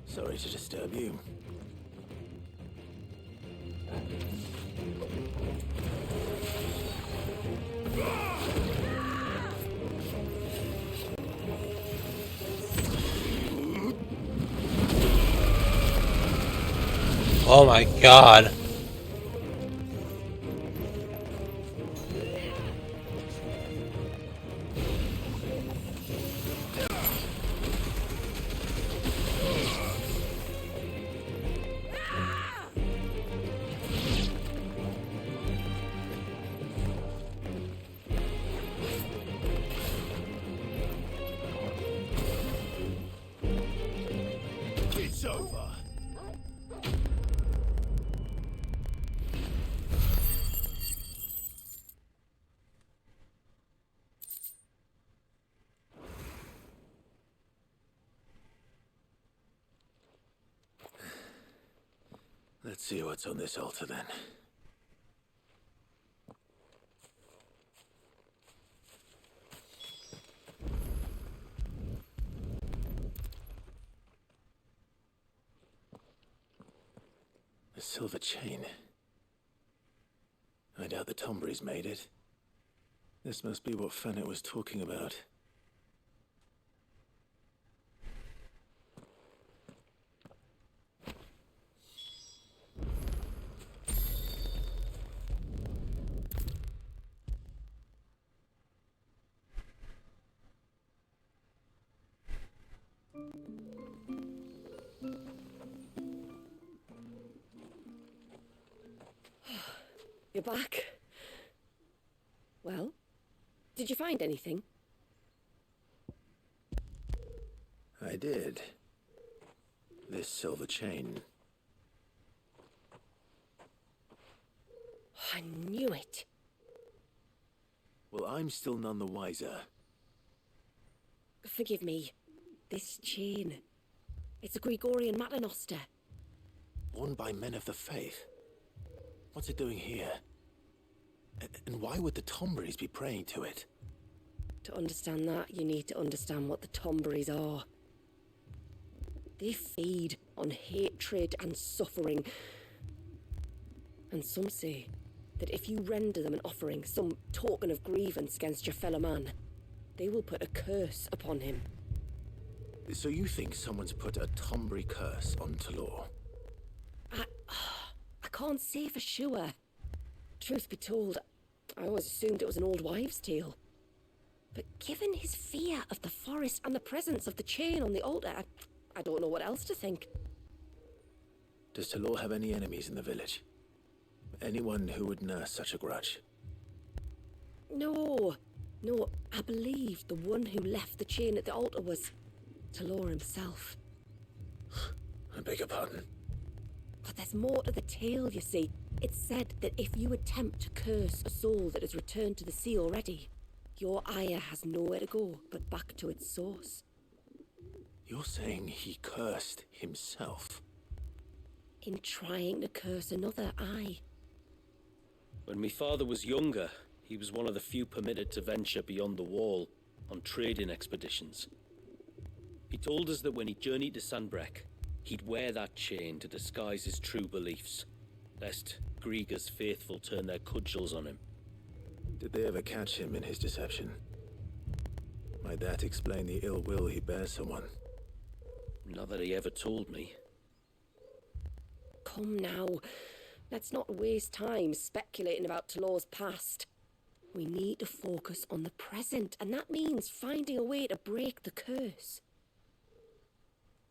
Sorry to disturb you. Oh my god. It's over. Let's see what's on this altar then. A silver chain. I doubt the Tombries made it. This must be what Fennec was talking about. You're back. Well, did you find anything? I did. This silver chain. I knew it. Well, I'm still none the wiser. Forgive me. This chain. It's a Gregorian Maternoster. Worn by men of the faith. What's it doing here? And why would the Tombries be praying to it? To understand that, you need to understand what the Tombries are. They feed on hatred and suffering. And some say that if you render them an offering, some token of grievance against your fellow man, they will put a curse upon him. So you think someone's put a Tombry curse on Talor? I can't say for sure. Truth be told, I always assumed it was an old wives' tale. But given his fear of the forest and the presence of the chain on the altar, I don't know what else to think. Does Talor have any enemies in the village? Anyone who would nurse such a grudge? No, I believe the one who left the chain at the altar was Talor himself. I beg your pardon? But there's more to the tale, you see. It's said that if you attempt to curse a soul that has returned to the sea already, your ire has nowhere to go but back to its source. You're saying he cursed himself? In trying to curse another, aye. When my father was younger, he was one of the few permitted to venture beyond the wall on trading expeditions. He told us that when he journeyed to Sanbreque, he'd wear that chain to disguise his true beliefs, lest Griega's faithful turn their cudgels on him. Did they ever catch him in his deception? Might that explain the ill will he bears someone? Not that he ever told me. Come now, let's not waste time speculating about Talor's past. We need to focus on the present, and that means finding a way to break the curse.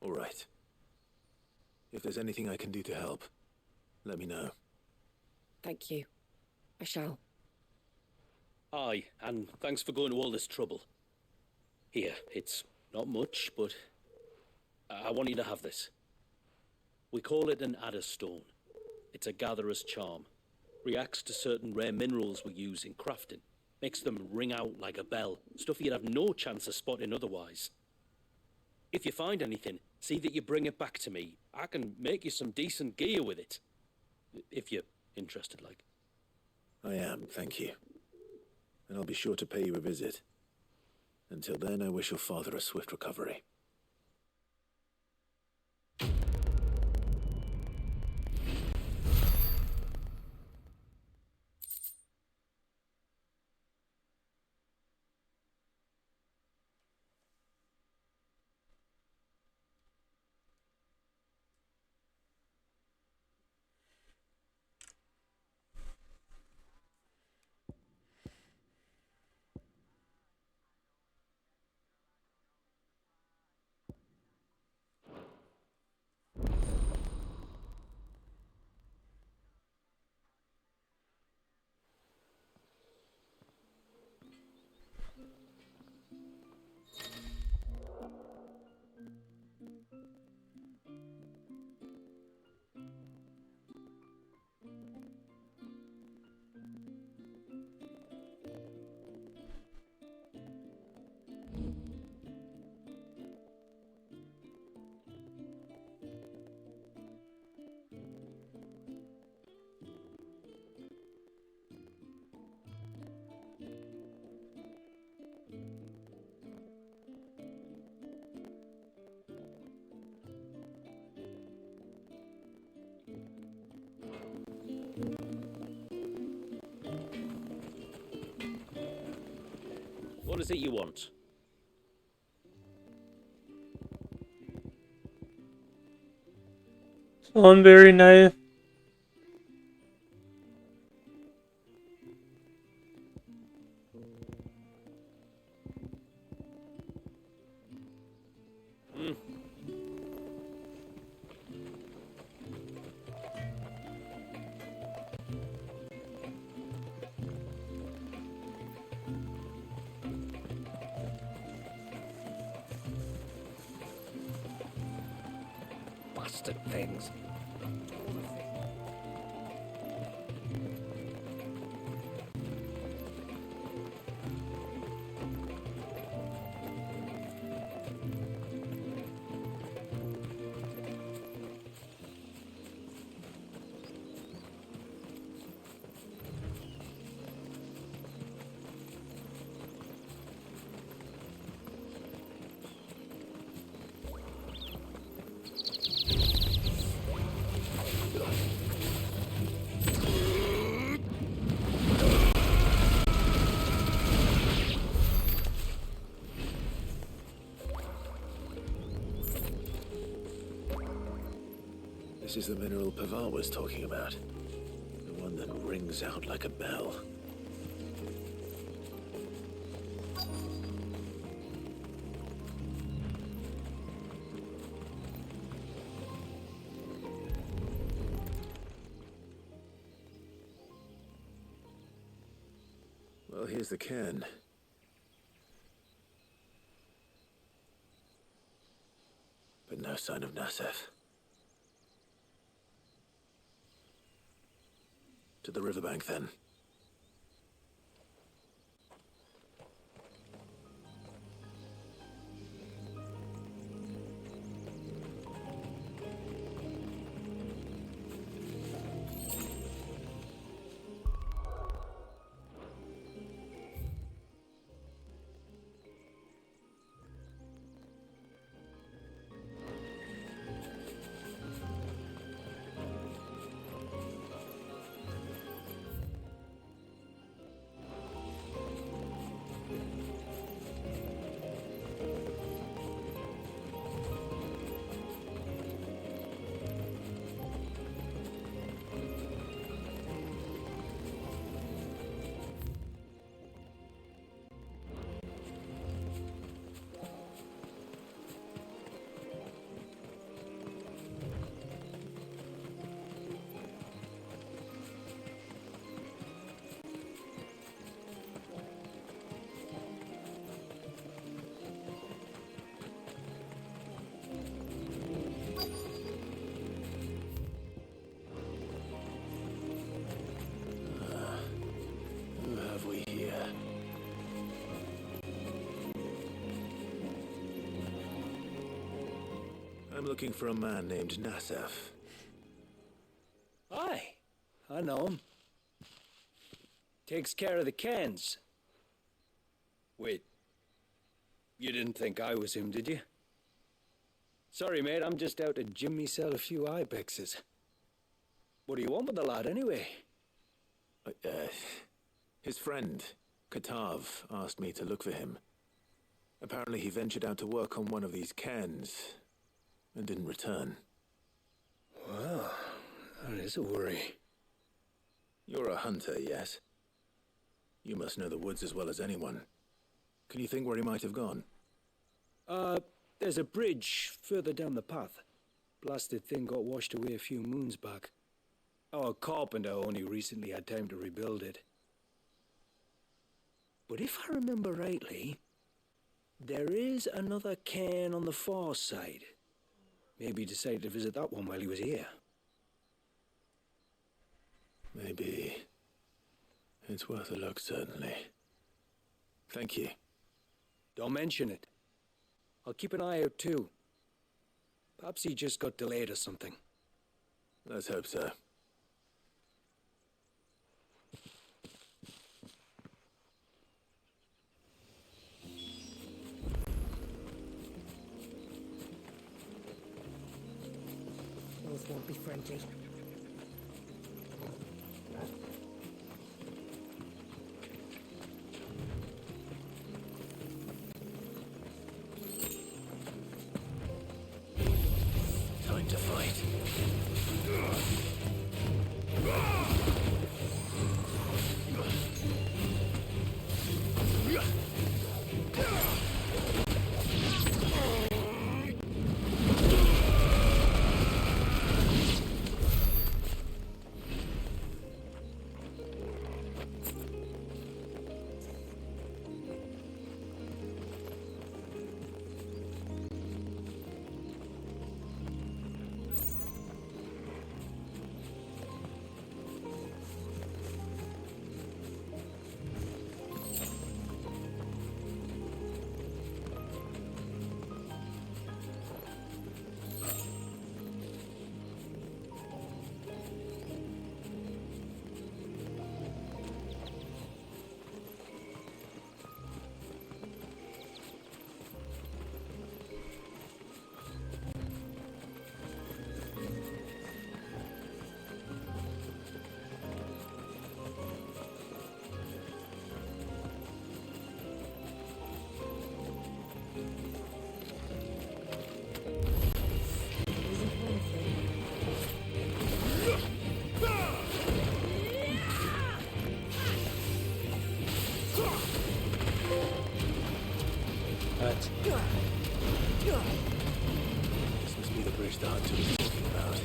All right. If there's anything I can do to help, let me know. Thank you. I shall. Aye, and thanks for going to all this trouble. Here, it's not much, but I want you to have this. We call it an adder stone. It's a gatherer's charm. Reacts to certain rare minerals we use in crafting. Makes them ring out like a bell. Stuff you'd have no chance of spotting otherwise. If you find anything, see that you bring it back to me. I can make you some decent gear with it. If you're interested, like. I am, thank you. And I'll be sure to pay you a visit. Until then, I wish your father a swift recovery. What is it you want? Someone very nice. Bastard things. This is the mineral Pavar was talking about. The one that rings out like a bell. Well, here's the can. But no sign of Nasef. To the riverbank, then. looking for a man named Nassef. Aye, I know him. Takes care of the cans. Wait, you didn't think I was him, did you? Sorry, mate, I'm just out to gym myself a few ibexes. What do you want with the lad, anyway? His friend, Katav, asked me to look for him. Apparently he ventured out to work on one of these cans and didn't return. Well, that is a worry. You're a hunter, yes? You must know the woods as well as anyone. Can you think where he might have gone? There's a bridge further down the path. Blasted thing got washed away a few moons back. Our carpenter only recently had time to rebuild it. But if I remember rightly, there is another cairn on the far side. Maybe he decided to visit that one while he was here. Maybe. It's worth a look, certainly. Thank you. Don't mention it. I'll keep an eye out too. Perhaps he just got delayed or something. Let's hope so. Those won't be friendly. Time to fight. This must be the bridge the hunter was talking about.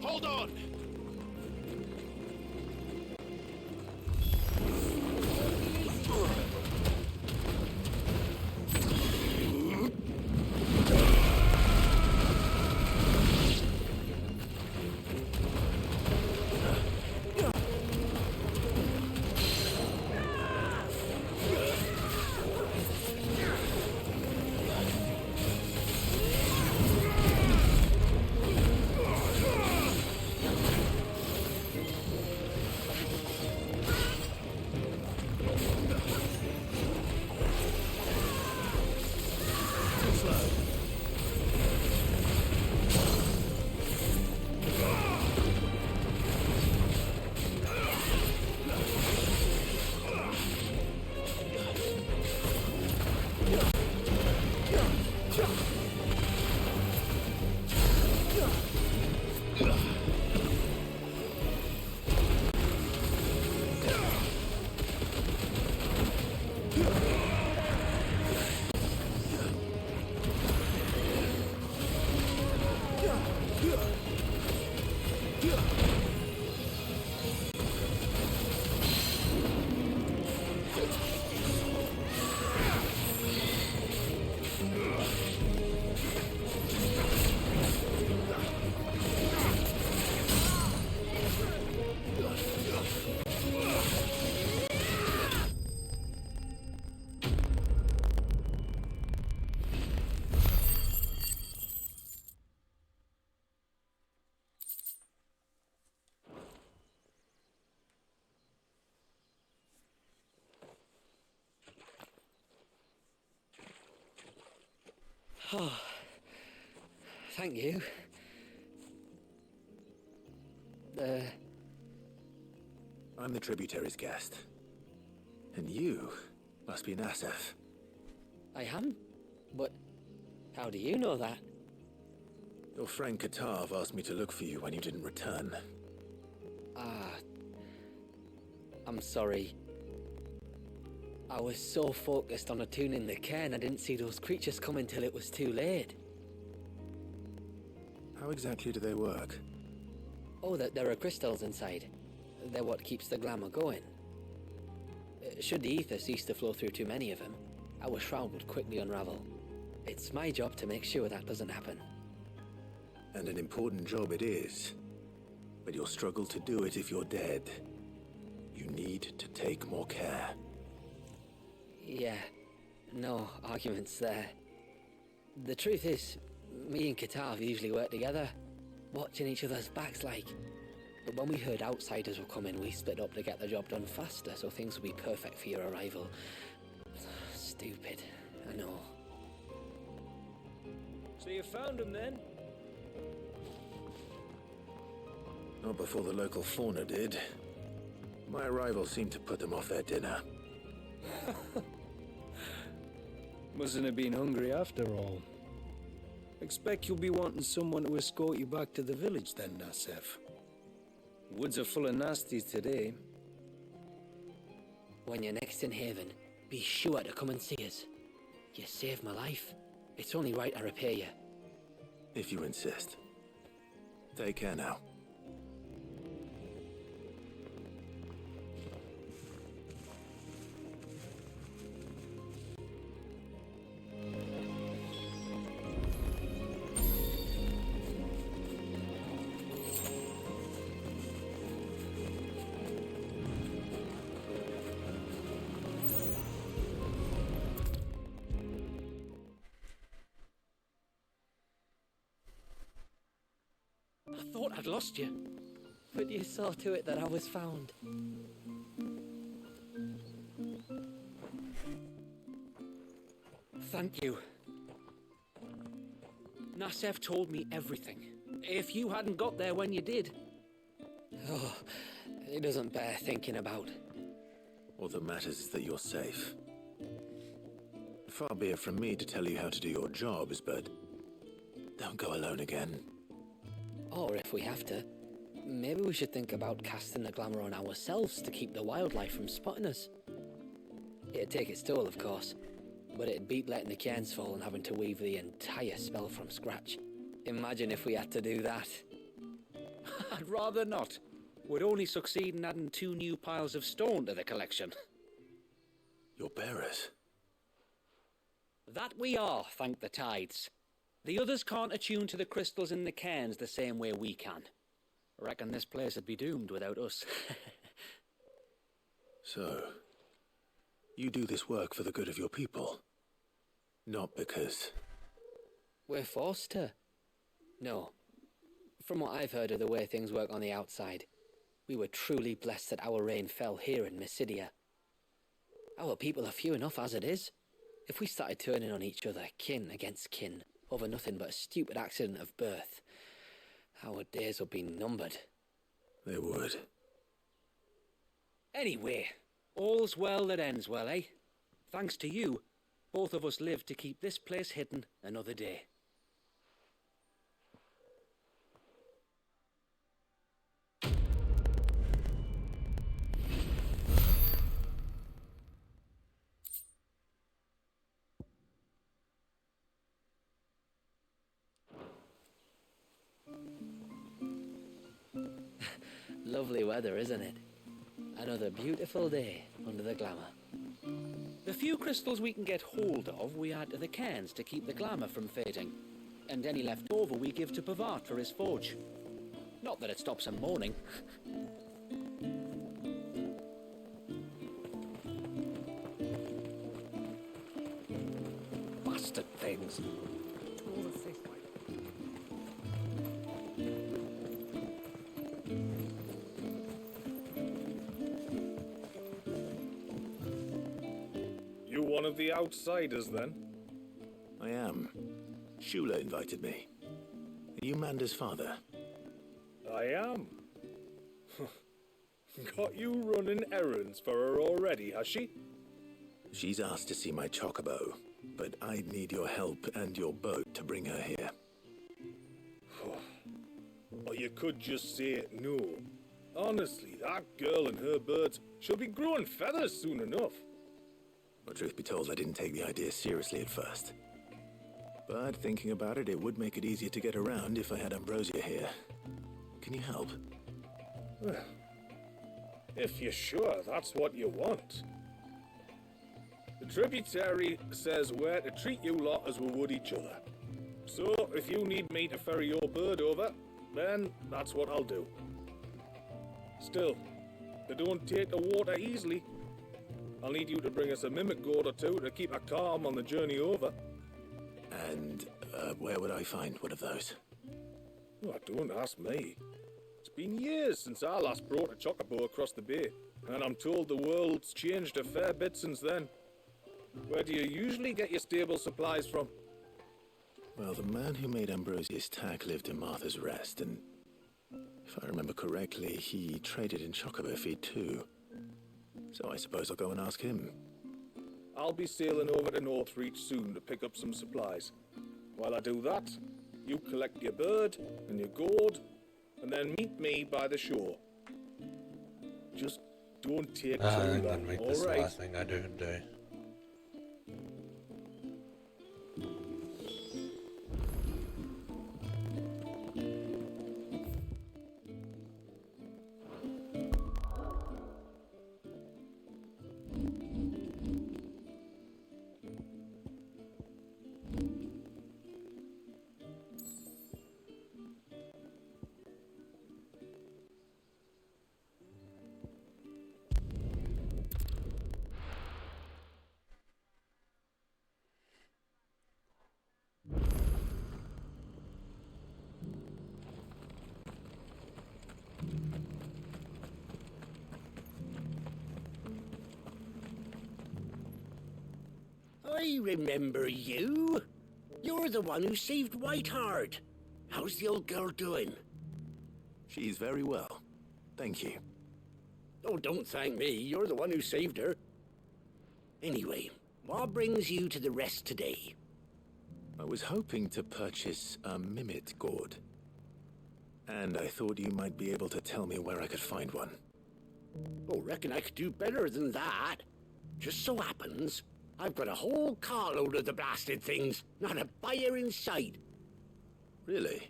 Hold on! Oh, thank you. I'm the tributary's guest. And you must be Nassef. I am? But how do you know that? Your friend Katav asked me to look for you when you didn't return. Ah, I'm sorry. I was so focused on attuning the cairn, I didn't see those creatures come until it was too late. How exactly do they work? Oh, there are crystals inside. They're what keeps the glamour going. Should the ether cease to flow through too many of them, our shroud would quickly unravel. It's my job to make sure that doesn't happen. And an important job it is. But you'll struggle to do it if you're dead. You need to take more care. Yeah, no arguments there. The truth is, me and Katav usually work together, watching each other's backs like. But when we heard outsiders were coming, we split up to get the job done faster, so things would be perfect for your arrival. Stupid, I know. So you found him then? Not before the local fauna did. My arrival seemed to put them off their dinner. Mustn't have been hungry after all. Expect you'll be wanting someone to escort you back to the village then, Nassef. Woods are full of nasties today. When you're next in Haven, be sure to come and see us. You saved my life. It's only right I repay you. If you insist. Take care now. I thought I'd lost you. But you saw to it that I was found. Thank you. Nassef told me everything. If you hadn't got there when you did... Oh, it doesn't bear thinking about. All that matters is that you're safe. Far be it from me to tell you how to do your jobs, but don't go alone again. Or if we have to, maybe we should think about casting the glamour on ourselves to keep the wildlife from spotting us. It'd take its toll, of course, but it'd beat letting the cairns fall and having to weave the entire spell from scratch. Imagine if we had to do that. I'd rather not. We'd only succeed in adding 2 new piles of stone to the collection. Your bearers? That we are, thank the tides. The others can't attune to the crystals in the cairns the same way we can. Reckon this place would be doomed without us. So, you do this work for the good of your people? Not because... We're forced to. No. From what I've heard of the way things work on the outside, we were truly blessed that our rain fell here in Mysidia. Our people are few enough as it is. If we started turning on each other, kin against kin, over nothing but a stupid accident of birth, our days would be numbered. They would. Anyway, all's well that ends well, eh? Thanks to you, both of us lived to keep this place hidden another day. Lovely weather, isn't it? Another beautiful day under the glamour. The few crystals we can get hold of, we add to the cairns to keep the glamour from fading. And any left over we give to Pavard for his forge. Not that it stops him mourning. Bastard things. You one of the outsiders, then? I am. Shula invited me. Are you Manda's father? I am. Got you running errands for her already, has she? She's asked to see my chocobo, but I'd need your help and your boat to bring her here. Or you could just say no. Honestly, that girl and her birds, she'll be growing feathers soon enough. Well, truth be told, I didn't take the idea seriously at first. But thinking about it, it would make it easier to get around if I had Ambrosia here. Can you help? Well, if you're sure that's what you want. The tributary says we're to treat you lot as we would each other. So, if you need me to ferry your bird over, then that's what I'll do. Still, they don't take the water easily. I'll need you to bring us a mimic gourd or two to keep her calm on the journey over. And where would I find one of those? Oh, don't ask me. It's been years since I last brought a chocobo across the bay, and I'm told the world's changed a fair bit since then. Where do you usually get your stable supplies from? Well, the man who made Ambrosia's tack lived in Martha's Rest, and if I remember correctly, he traded in chocobo feed too. So I suppose I'll go and ask him. I'll be sailing over to Northreach soon to pick up some supplies. While I do that, you collect your bird and your gourd, and then meet me by the shore. Just don't take too And long, then make this the alright? last thing I do today. I remember you. You're the one who saved Whiteheart. How's the old girl doing? She's very well. Thank you. Oh, don't thank me. You're the one who saved her. Anyway, what brings you to the rest today? I was hoping to purchase a mimit gourd. And I thought you might be able to tell me where I could find one. Oh, reckon I could do better than that. Just so happens, I've got a whole carload of the blasted things, not a buyer in sight. Really?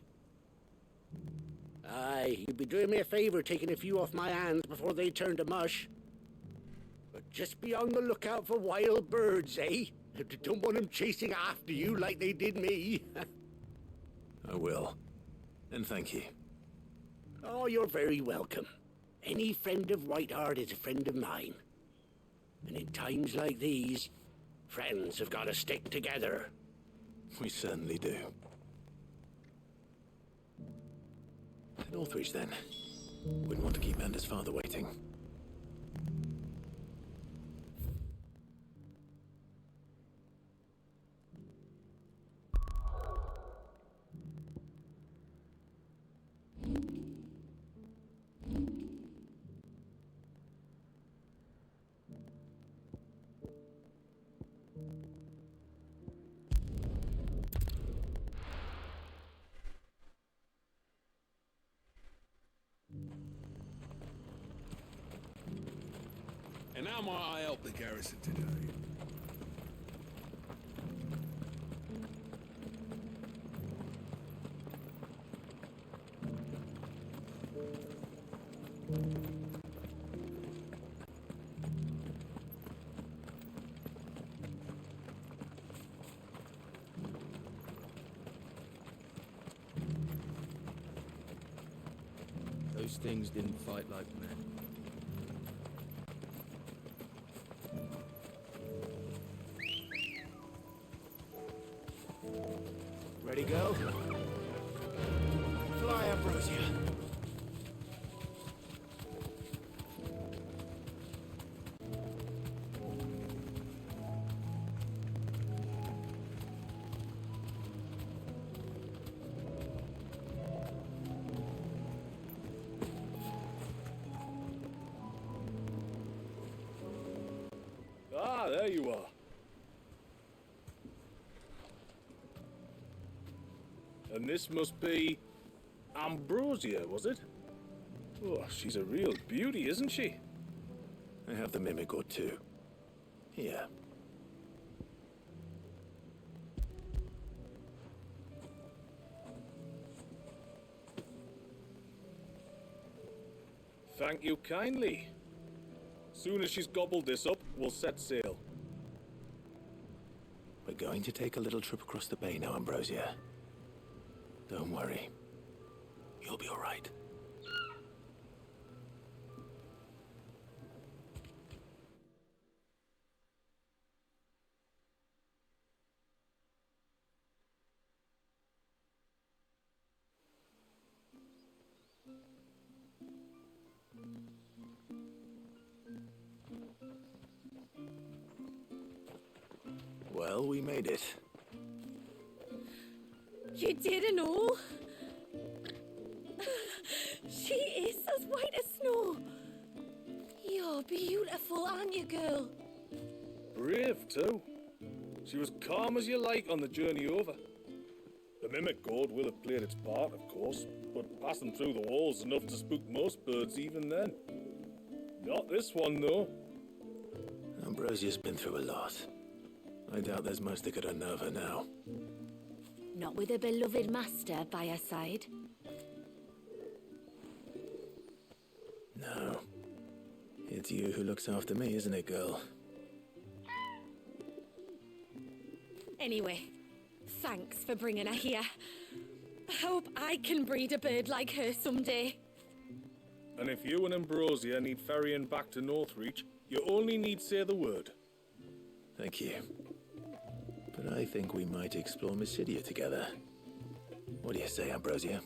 Aye, you'd be doing me a favor taking a few off my hands before they turn to mush. But just be on the lookout for wild birds, eh? Don't want them chasing after you like they did me. I will. And thank you. Oh, you're very welcome. Any friend of Whiteheart is a friend of mine. And in times like these, friends have got to stick together. We certainly do. Northridge, then. Wouldn't want to keep Manda's father waiting. And how might I help the garrison today? Those things didn't fight like men. Ready, go? Fly, Ambrosia. Ah, there you are. And this must be Ambrosia, was it? Oh, she's a real beauty, isn't she? I have the mimic or two. Here. Thank you kindly. Soon as she's gobbled this up, we'll set sail. We're going to take a little trip across the bay now, Ambrosia. Don't worry. You'll be all right. Well, we made it. You didn't know? She is as white as snow. You're beautiful, aren't you, girl? Brave, too. She was calm as you like on the journey over. The mimic gourd will have played its part, of course, but passing through the walls enough to spook most birds even then. Not this one, though. Ambrosia's been through a lot. I doubt there's much that could unnerve her now. Not with a beloved master by her side. No. It's you who looks after me, isn't it, girl? Anyway, thanks for bringing her here. I hope I can breed a bird like her someday. And if you and Ambrosia need ferrying back to Northreach, you only need say the word. Thank you. But I think we might explore Mysidia together. What do you say, Ambrosia?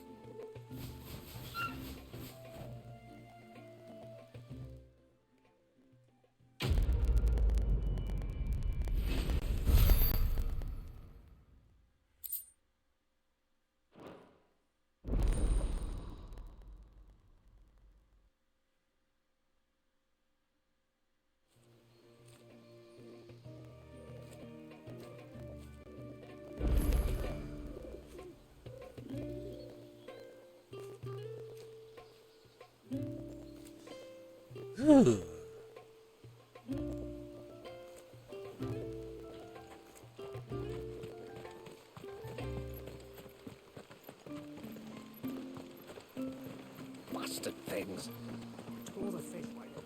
Bastard things. Tore the fish right up.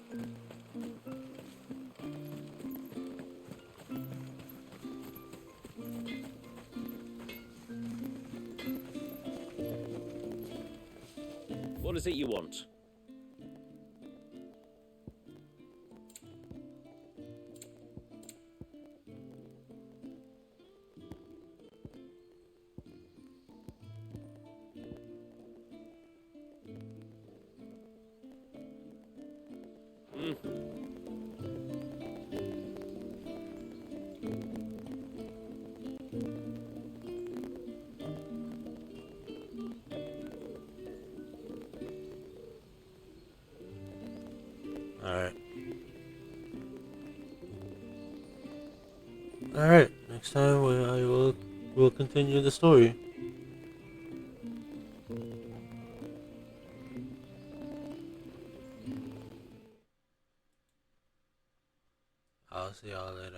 What is it you want? Alright, next time we'll continue the story. I'll see y'all later.